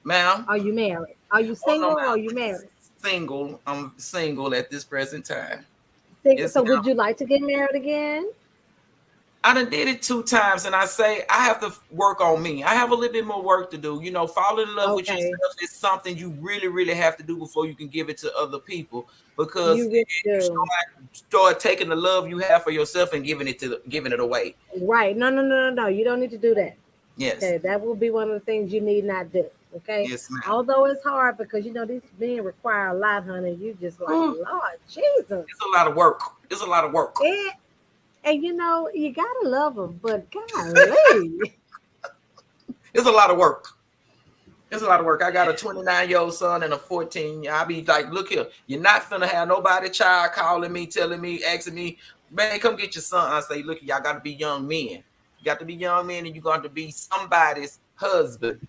ma'am. Are you married? Are you Oh no, single or are you ma'am. married? Single. I'm single at this present time. Single. Yes, So ma'am. would you like to get married again? I done did it 2 times, and I say I have to work on me. I have a little bit more work to do. Falling in love with Okay. yourself is something you really, really have to do before you can give it to other people. Because You really you do. start taking the love you have for yourself and giving it away. Right. No, no, no, no, no. You don't need to do that. Yes, Okay, that will be one of the things you need not do. Okay, yes, ma'am. although it's hard because these men require a lot, honey. You just like Ooh, Lord Jesus, it's a lot of work. It's a lot of work. it, and you gotta love them, but golly, It's a lot of work. It's a lot of work. I got a 29-year-old son and a 14. I be like, look here, you're not finna have nobody child calling me, telling me, asking me, man, come get your son. I say, look, y'all got to be young men. You got to be young men, and you got to be somebody's husband.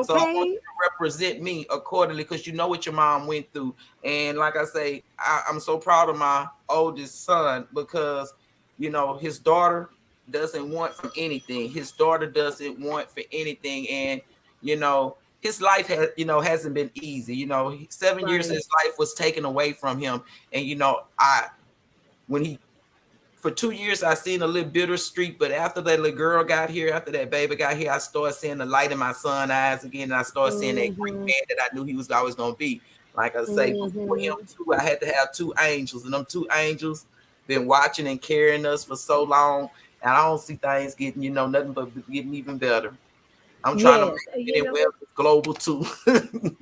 So I want you okay, to represent me accordingly because you know what your mom went through. And like I say, I'm so proud of my oldest son because, his daughter doesn't want from anything. His daughter doesn't want for anything. And, his life hasn't been easy. 7 years of right, his life was taken away from him. And, when he for 2 years I seen a little bitter streak, but after that little girl got here, after that baby got here, I started seeing the light in my son's eyes again, and I started seeing that great mm-hmm, man that I knew he was always gonna be. Like I say, before him mm-hmm. too, I had to have two angels, and them two angels been watching and carrying us for so long, and I don't see things getting, nothing but getting even better. I'm trying to Yes, make it in wellness global too.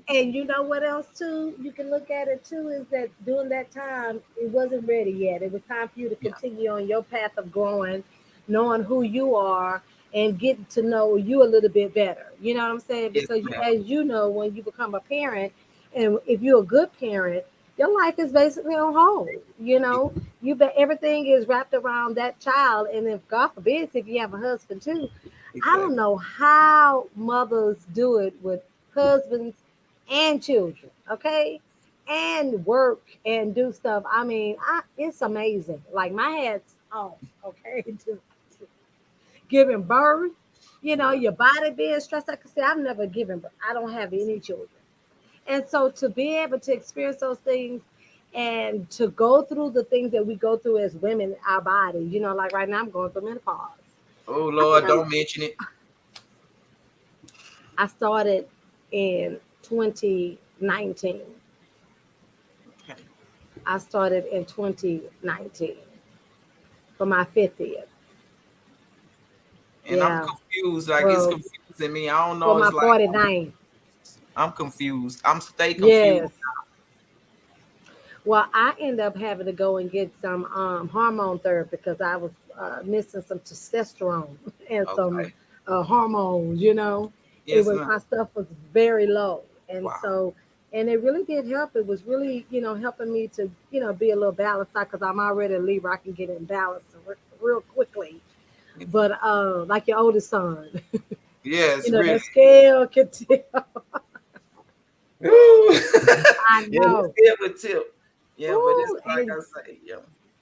and you know what else too? You can look at it too is that during that time it wasn't ready yet. It was time for you to Yeah, continue on your path of growing, knowing who you are and getting to know you a little bit better. You know what I'm saying? yes, Because ma'am. as you know, when you become a parent, and if you're a good parent, your life is basically on hold. You bet everything is wrapped around that child, and if God forbid, if you have a husband too, I don't Exactly. know how mothers do it with husbands and children, okay? And work and do stuff. I mean, it's amazing. Like my head's off, okay? To giving birth, your body being stressed. Like I said, I've never given birth. I don't have any children. And so to be able to experience those things and to go through the things that we go through as women, our body, like right now I'm going through menopause. Oh I think Lord, don't mention it. I started in 2019. Okay. I started in 2019 for my 50th. And I'm Yeah. confused. Like it's Well, confusing me. I don't for know. my It's like 49th. I'm confused. I'm stay confused. Yes. Well, I ended up having to go and get some hormone therapy because I was missing some testosterone and some Okay. hormones. It Yes, was ma'am. my stuff was very low, and Wow. so and it really did help. It was really helping me to be a little balanced because I'm already a Libra. I can get in balance real quickly. But like your oldest son, Yes, really. that scale can tell. Woo. I Yeah, know. let's get with tip. Yeah, but it's Ooh, like and I say, yeah.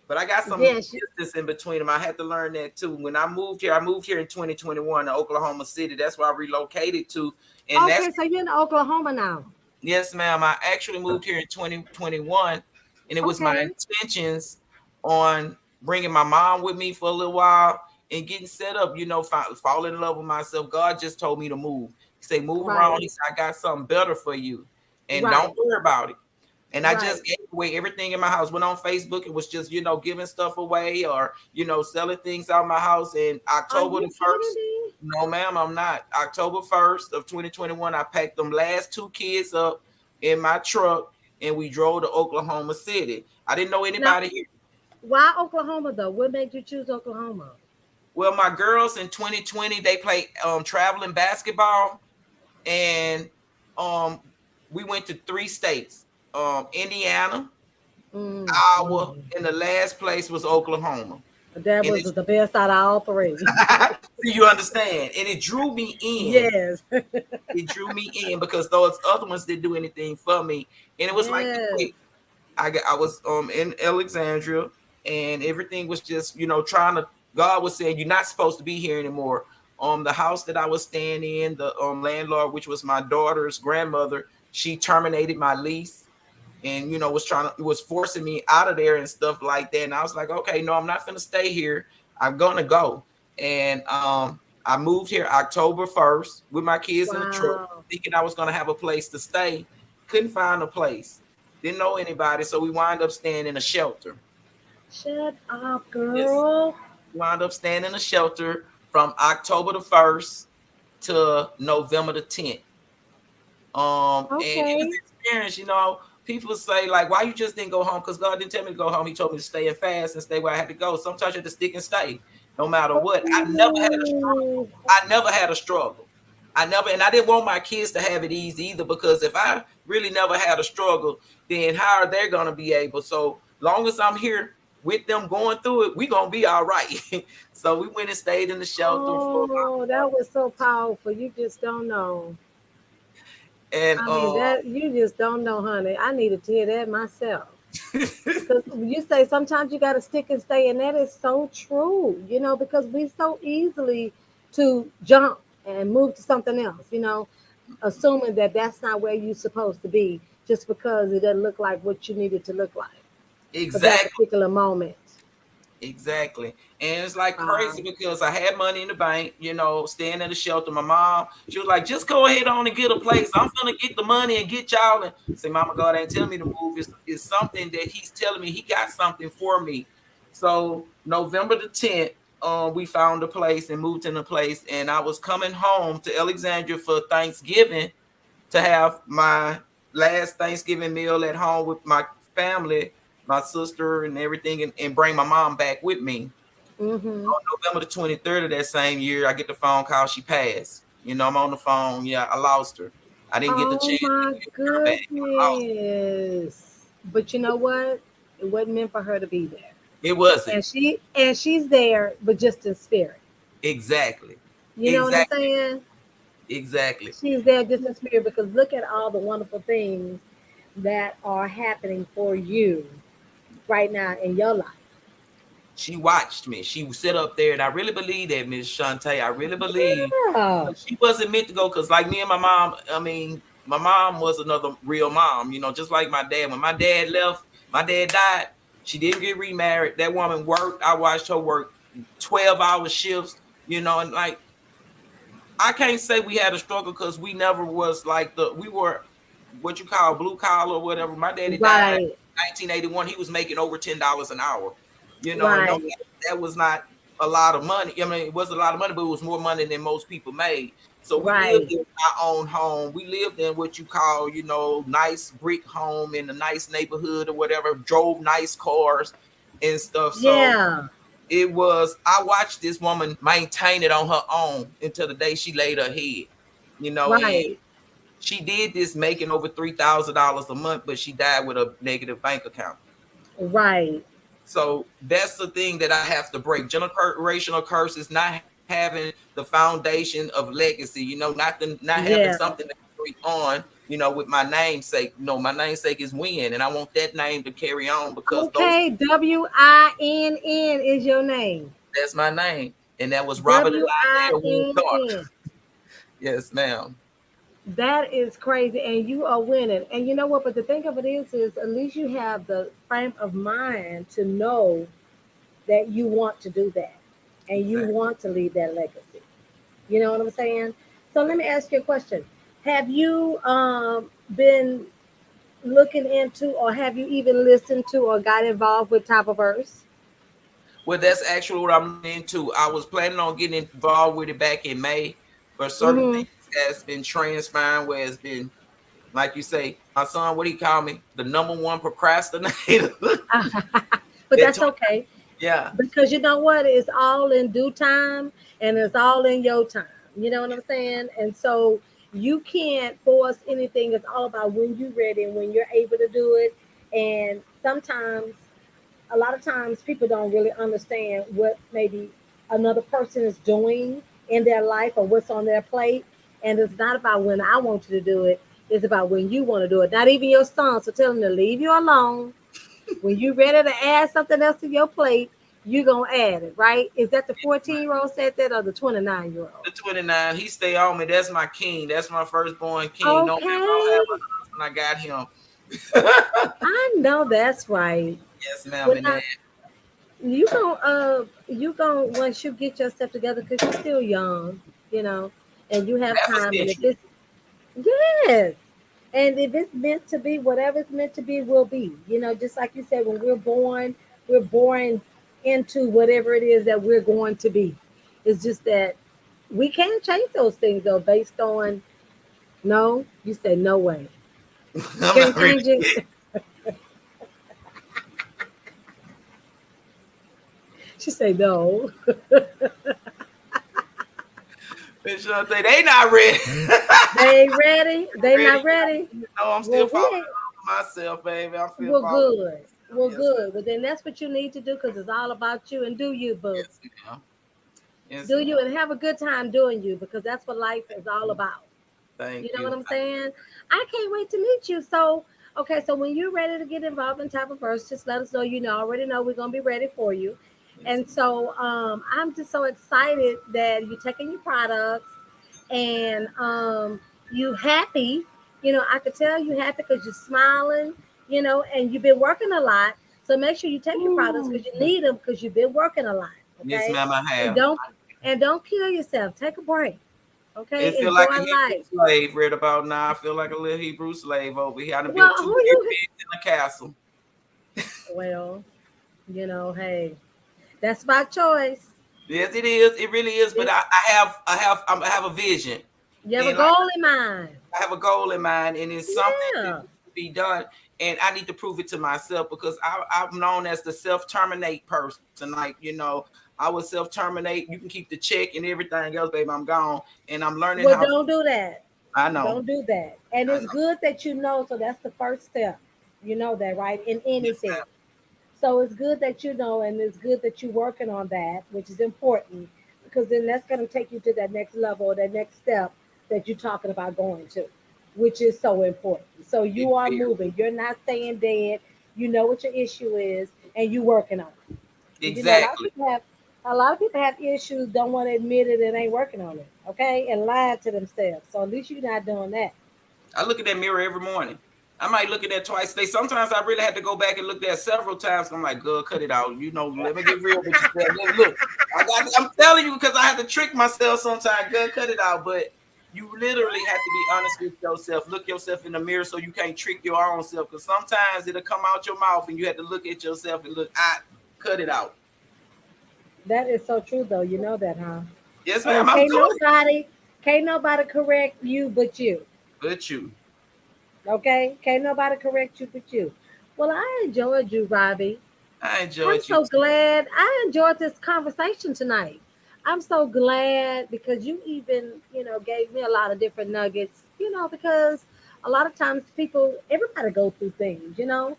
But I got some yes. distance in between them. I had to learn that too. When I moved here in 2021 to Oklahoma City. That's where I relocated to. And that's Okay, so you're in Oklahoma now. Yes, ma'am. I actually moved here in 2021, and it was my Okay, intentions on bringing my mom with me for a little while and getting set up, fall in love with myself. God just told me to move. He said, move around. right, He said, I got something better for you. And don't right, worry about it. And I just right. gave away everything in my house. Went on Facebook. It was just, giving stuff away or, selling things out of my house. And Are October you the kidding 1st, me? no, ma'am, I'm not. October 1st of 2021, I packed them last two kids up, in my truck, and we drove to Oklahoma City. I didn't know Now, anybody here. why Oklahoma though? What made you choose Oklahoma? Well, my girls in 2020 they played traveling basketball, and um we went to 3 states: Indiana, Iowa, Mm. and the last place was Oklahoma. That And was the best out of all three. see, you understand, and it drew me in. Yes. It drew me in because those other ones didn't do anything for me, and it was like, Yes. wait, I was in Alexandria, and everything was just trying to. God was saying you're not supposed to be here anymore. The house that I was staying in, the landlord, which was my daughter's grandmother, she terminated my lease, and was forcing me out of there and stuff like that. And I was like, okay, no, I'm not gonna stay here. I'm gonna go. And I moved here October 1st with my kids in the truck, Wow. thinking I was gonna have a place to stay. Couldn't find a place. Didn't know anybody, so we wound up staying in a shelter. Shut up, Yes, girl. we wound up staying in a shelter from October the 1st to November the 10th. And it was Okay. an experience, People say, like, why you just didn't go home? Because God didn't tell me to go home. He told me to stay and fast and stay where I had to go. Sometimes you have to stick and stay, no matter what. Ooh. I never had a struggle. And I didn't want my kids to have it easy either, because if I really never had a struggle, then how are they gonna be able? So long as I'm here with them going through it, we gonna be all right. So we went and stayed in the shelter for Oh, that was so powerful. You just don't know. and I mean, that you just don't know, honey. I needed to hear that myself. Because you say sometimes you got to stick and stay, and that is so true, because we so easily to jump and move to something else, assuming that that's not where you're supposed to be just because it doesn't look like what you need it to look like for that exactly. particular moment. Exactly. And it's like Wow. crazy because I had money in the bank, staying in the shelter. My mom, she was like, just go ahead on and get a place. I'm gonna get the money and get y'all. And say, Mama, God ain't telling me to move. It's something that He's telling me He got something for me. So November the 10th, we found a place and moved in a place. And I was coming home to Alexandria for Thanksgiving to have my last Thanksgiving meal at home with my family, my sister and everything, and bring my mom back with me. Mm-hmm. On November the 23rd of that same year, I get the phone call, she passed. I'm on the phone. Yeah, I lost her. I didn't get the Oh chance to my give her back. I lost her. goodness. But you know what? It wasn't meant for her to be there. It wasn't. And she's there, but just in spirit. Exactly. You know what I'm Exactly. saying? Exactly. She's there just in spirit because look at all the wonderful things that are happening for you right now in your life. She watched me. She sit up there, and I really believe that, Miss Chante. I really believe Yeah. she wasn't meant to go, because like me and my mom, I mean, my mom was another real mom, just like my dad. When my dad left, my dad died, she didn't get remarried. That woman worked. I watched her work 12-hour shifts, and like, I can't say we had a struggle, because we never was like we were what you call blue collar or whatever. My daddy died Right. in 1981. He was making over $10 an hour, and no, Right. that was not a lot of money. I mean, it was a lot of money, but it was more money than most people made. So we lived Right. in our own home. We lived in what you call, nice brick home in a nice neighborhood or whatever, drove nice cars and stuff. So Yeah. I watched this woman maintain it on her own until the day she laid her head, and Right. she did this making over $3,000 a month, but she died with a negative bank account. Right. So that's the thing that I have to break. Generational curse is not having the foundation of legacy, not having Yeah. something to carry on, with my namesake. No, my namesake is Winn, and I want that name to carry on, because those Okay. Winn is your name. that's my name. And that was Robert Elijah Winn's daughter. Winn. Yes, ma'am. That is crazy, and you are winning. And you know what? But the thing of it is at least you have the frame of mind to know that you want to do that, and you Exactly. want to leave that legacy. You know what I'm saying? So let me ask you a question. Have you been looking into, or have you even listened to, or got involved with Top of Verse? Well, that's actually what I'm looking into. I was planning on getting involved with it back in May, but certain Mm-hmm. things has been transpiring where it's been like you say, my son, what he called me, the number one procrastinator. But That that's 20, okay, yeah, because you know what? It's all in due time and it's all in your time. You know what I'm saying? And so you can't force anything. It's all about when you're ready and when you're able to do it. And sometimes, a lot of times, people don't really understand what maybe another person is doing in their life or what's on their plate. And it's not about when I want you to do it, it's about when you want to do it. Not even your son. So tell him to leave you alone. When you're ready to add something else to your plate, you're going to add it, right? Is that the 14-year-old said that or the 29-year-old? the 29, he stay on me. That's my king. That's my firstborn king. No matter I Okay. have a husband, I got him. I know that's right. Yes, ma'am. Well, And now, you going once you get yourself together, because you're still young, you know, and you have that's time. And if essential. it's, yes, and if it's meant to be, whatever it's meant to be will be. You know, just like you said, when we're born into whatever it is that we're going to be. It's just that we can't change those things though, based on, no, you said no way. I'm Can't not really. change it. She said no. Miss Chante, they not ready. They ain't ready. They Ready not yet. ready. You know, I'm still Well, we falling ain't. in love with myself, baby. I'm still Well, falling in good. love. Well, Yes, good. Well, then that's what you need to do, because it's all about you, and do you, boo. yes, ma'am. Yes, Do you ma'am. and have a good time doing you, because that's what life is all about. Thank You know what you. I'm saying? I can't wait to meet you. So, okay, so when you're ready to get involved in type of verse, just let us know. You know, already know we're gonna be ready for you. Yes, And so, I'm just so excited that you're taking your products, and you happy. You know, I could tell you happy because you're smiling. You know, and you've been working a lot. So make sure you take your products ma'am. because you need them, because you've been working a lot. Yes, Okay, ma'am, I and have. don't kill yourself. Take a break. It Okay, feel like enjoy a Hebrew life. slave right about now. I feel like a little Hebrew slave over here. I done Well, built two who you? pyramids in a castle. Well, you know, hey, that's my choice. Yes, it is. It really is. But It- I have a vision, You have a and like goal in mind. I have a goal in mind, and it's something that Yeah. needs to be done, and I need to prove it to myself because I'm known as the self terminate person. Like I would self terminate. You can keep the check and everything else, baby. I'm gone, and I'm learning Well, how to. don't do that. I know. Don't do that. And I it's know. good that you know. So that's the first step. You know that, right? In Yes, anything. So it's good that you know, and it's good that you're working on that, which is important, because then that's going to take you to that next level, or that next step that you're talking about going to, which is so important. So ma'am. you are Very moving. You're not staying dead. You know what your issue is, and you're working on it. You know, exactly. a lot of people have issues, don't want to admit it, and ain't working on it. Okay, and lying to themselves. So at least you're not doing that. I look at that mirror every morning. I might look at that twice a day. Sometimes I really had to go back and look at that several times. I'm like, "Good, cut it out." Let me get real with yourself. Look, I'm telling you because I have to trick myself sometimes. Good, cut it out. But you literally have to be honest with yourself. Look yourself in the mirror so you can't trick your own self. Because sometimes it'll come out your mouth and you have to look at yourself and look, cut it out. That is so true, though. You know that, huh? Yes, And ma'am. I'm doing it. can't nobody correct you but you. But you, Okay? Can't nobody correct you but you. Well, I enjoyed you, Robbie. I I'm enjoyed you so too. glad I enjoyed this conversation tonight. I'm so glad because you even, gave me a lot of different nuggets, because a lot of times everybody go through things, You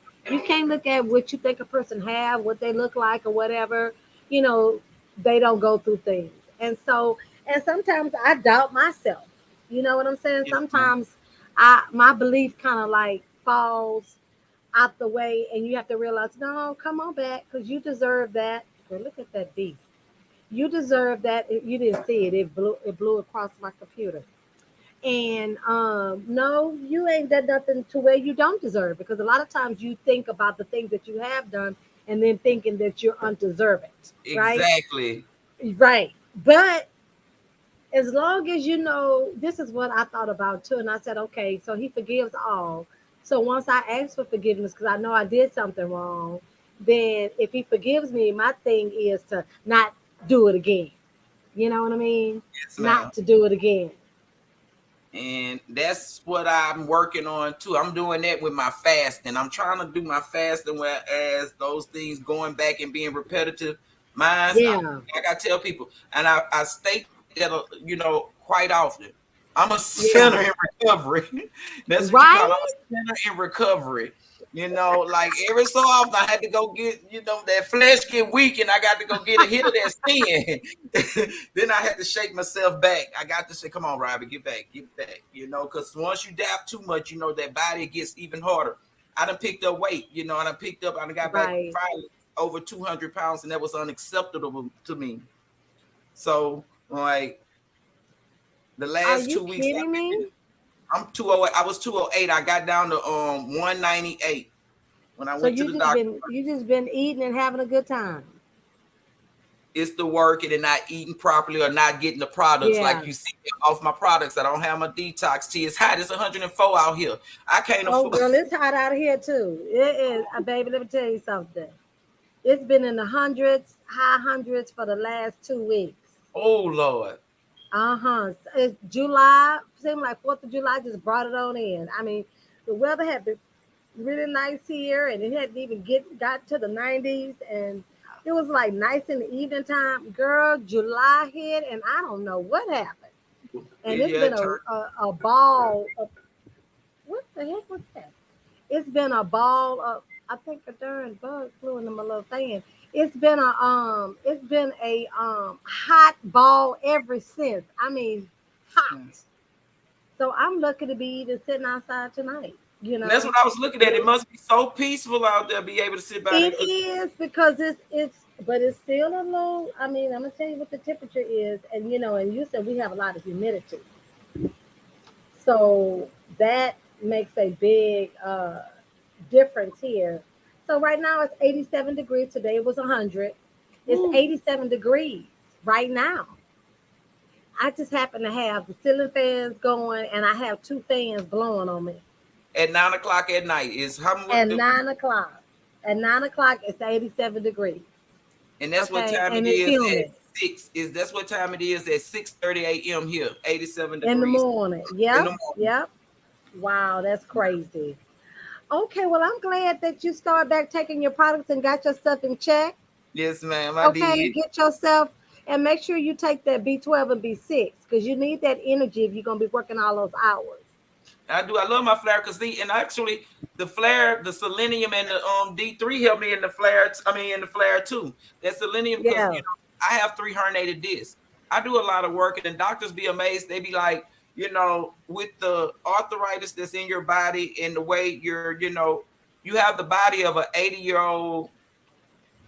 can't look at what you think a person have, what they look like or whatever, you know, they don't go through things. And sometimes I doubt myself. You know what I'm saying? Yes, ma'am. Sometimes my belief kind of like falls out the way, and you have to realize, no, come on back, because you deserve that. Well, look at that beat. You deserve that. You didn't see it. It blew across my computer. And no, you ain't done nothing to where you don't deserve, because a lot of times you think about the things that you have done and then thinking that you're undeserving, right? Exactly. Right. But as long as you know, this is what I thought about too. And I said, okay, so he forgives all. So once I ask for forgiveness, because I know I did something wrong, then if he forgives me, my thing is to not do it again. You know what I mean? Yes, ma'am. Not to do it again. And that's what I'm working on too. I'm doing that with my fasting. I'm trying to do my fasting whereas those things going back and being repetitive. Mine's Yeah, like I tell people, and I state that quite often. I'm a sinner yeah. in recovery. That's what you call it. I'm Right? a sinner in recovery. Like every so often I had to go get, that flesh get weak and I got to go get a hit of that sin. Then I had to shake myself back. I got to say, come on, Robbie, get back, because once you dab too much, that body gets even harder. I done picked up weight, and I done got back Right. finally over 200 pounds, and that was unacceptable to me. So, like, the Are last you 2 weeks, kidding me? I'm 208. I was 208. I got down to 198 when I So went to the doctor. you just been eating and having a good time. It's the working and not eating properly or not getting the products. Yeah. Like you see off my products. I don't have my detox tea. It's hot. It's 104 out here. I can't Oh, afford. girl, it's hot out here too. It is, baby. Let me tell you something. It's been in the hundreds, high hundreds for the last 2 weeks. Oh Lord. Uh-huh. It's July. Seemed like 4th of July just brought it on in. I mean, the weather had been really nice here, and it hadn't even got to the 90s, and it was like nice in the evening time. Girl, July hit, and I don't know what happened. And it's Yeah, been it turned. a ball of, what the heck was that? It's been a ball of, I think a darn bug flew into my little fan. It's been a hot ball ever since. I mean, hot. So I'm lucky to be even sitting outside tonight, you And that's know. what I was looking at. It must be so peaceful out there, be able to sit by It that. is because but it's still a low. I mean, I'm gonna tell you what the temperature is, and and you said we have a lot of humidity, so that makes a big difference here. So right now it's 87 degrees. Today it was 100. It's Woo. 87 degrees right now. I just happen to have the ceiling fans going, and I have two fans blowing on me. At 9 o'clock at night is how At much, 9 o'clock. At 9 o'clock, it's 87 degrees. and that's what Okay, time it and it's is at humid 6. Is that's what time it is at 6:30 a.m. here, 87 in the degrees morning. in the Yep, morning. yep. Wow, that's crazy. Okay, well, I'm glad that you started back taking your products and got your stuff in check. Yes, ma'am, I Okay, did. get yourself and make sure you take that B12 and B6 because you need that energy if you're gonna be working all those hours. I do. I love my flare because and actually the flare, the selenium and the D3 help me in the flare. I mean in the flare too. That selenium because Yeah, I have 3 herniated discs. I do a lot of work and doctors be amazed. They be like, with the arthritis that's in your body and the way you have the body of an 80-year-old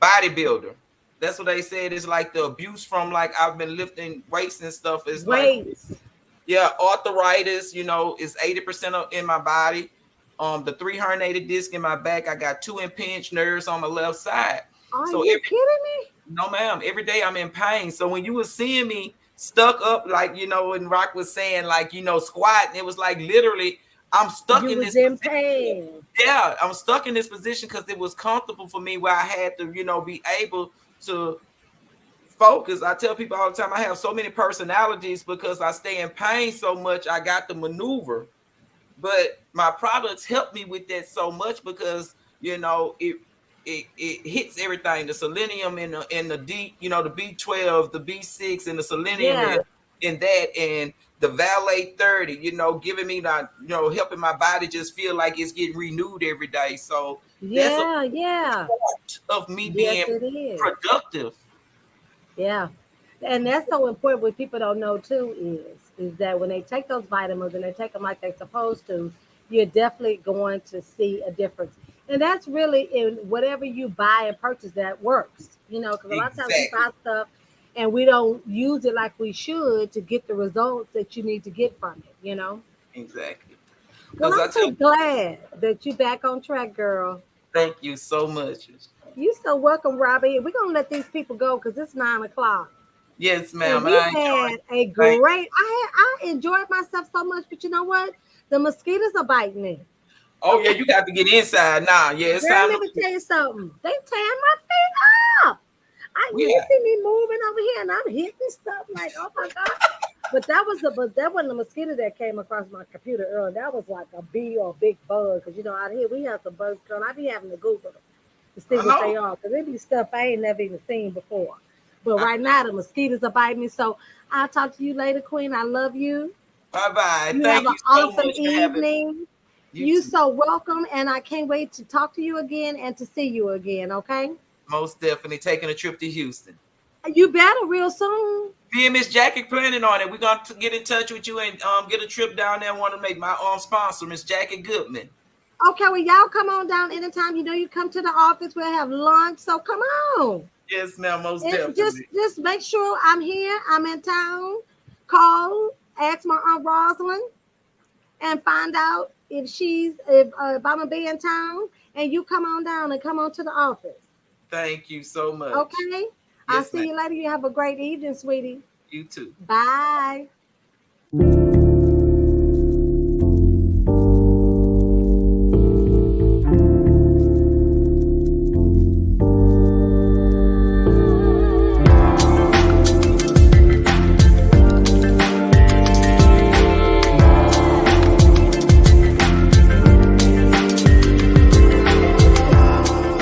bodybuilder. That's what they said. It's like the abuse from like I've been lifting weights and stuff. It's like weights. yeah, arthritis, is 80% in my body. The 3 herniated disc in my back. I got 2 impinged nerves on the left side. Are So you kidding me? no, ma'am, every day I'm in pain. So when you were seeing me stuck up, like when Rock was saying, like squatting, it was like literally I'm stuck You in was this in position. pain. Yeah, I'm stuck in this position because it was comfortable for me where I had to, be able to focus. I tell people all the time I have so many personalities because I stay in pain so much. I got to maneuver, but my products help me with that so much because it hits everything. The selenium and the D, the B12, the B6, and the selenium Yeah, in that, and the Valet 30. Giving me that, helping my body just feel like it's getting renewed every day. So that's a yeah, yeah. part of me Yes, being it is. productive. Yeah. And that's so important. What people don't know too is that when they take those vitamins and they take them like they're supposed to, you're definitely going to see a difference. And that's really in whatever you buy and purchase that works. Because a lot of times we Exactly. buy stuff and we don't use it like we should to get the results that you need to get from it. Exactly. Well, Because I I'm tell so glad that you back on track, girl. thank you so much. You so welcome, Robbie. We're gonna let these people go because it's 9 o'clock. Yes, And ma'am. And we I enjoy had it. a Thank great. I enjoyed myself so much, but you know what? The mosquitoes are biting me. Oh yeah, you got to get inside now. Yeah, it's Girl, time let to me tell you something. They tearing my feet up. You see me moving over here and I'm hitting stuff like, oh my God. But that wasn't a mosquito that came across my computer earlier. That was like a bee or a big bug. Cause out here we have some bugs going. I be having to Google them to see what they are. Cause it be stuff I ain't never even seen before. But right now the mosquitoes are biting me. So I'll talk to you later, Queen. I love you. Bye-bye. You Thank have an you so awesome much for having me. evening. You too. So welcome, and I can't wait to talk to you again and to see you again, okay? Most definitely taking a trip to Houston. You better real soon. Me and Miss Jackie planning on it. We're going to get in touch with you and get a trip down there. I want to make my sponsor, Miss Jackie Goodman. Okay, well, y'all come on down anytime. You come to the office. We'll have lunch. So come on. Yes, ma'am, most And definitely. just make sure I'm here. I'm in town. Call, ask my Aunt Rosalind, and find out if I'm gonna be in town. And you come on down and come on to the office. Thank you so much. Okay. I'll Yes, see you later. You have a great evening, sweetie. You too. Bye.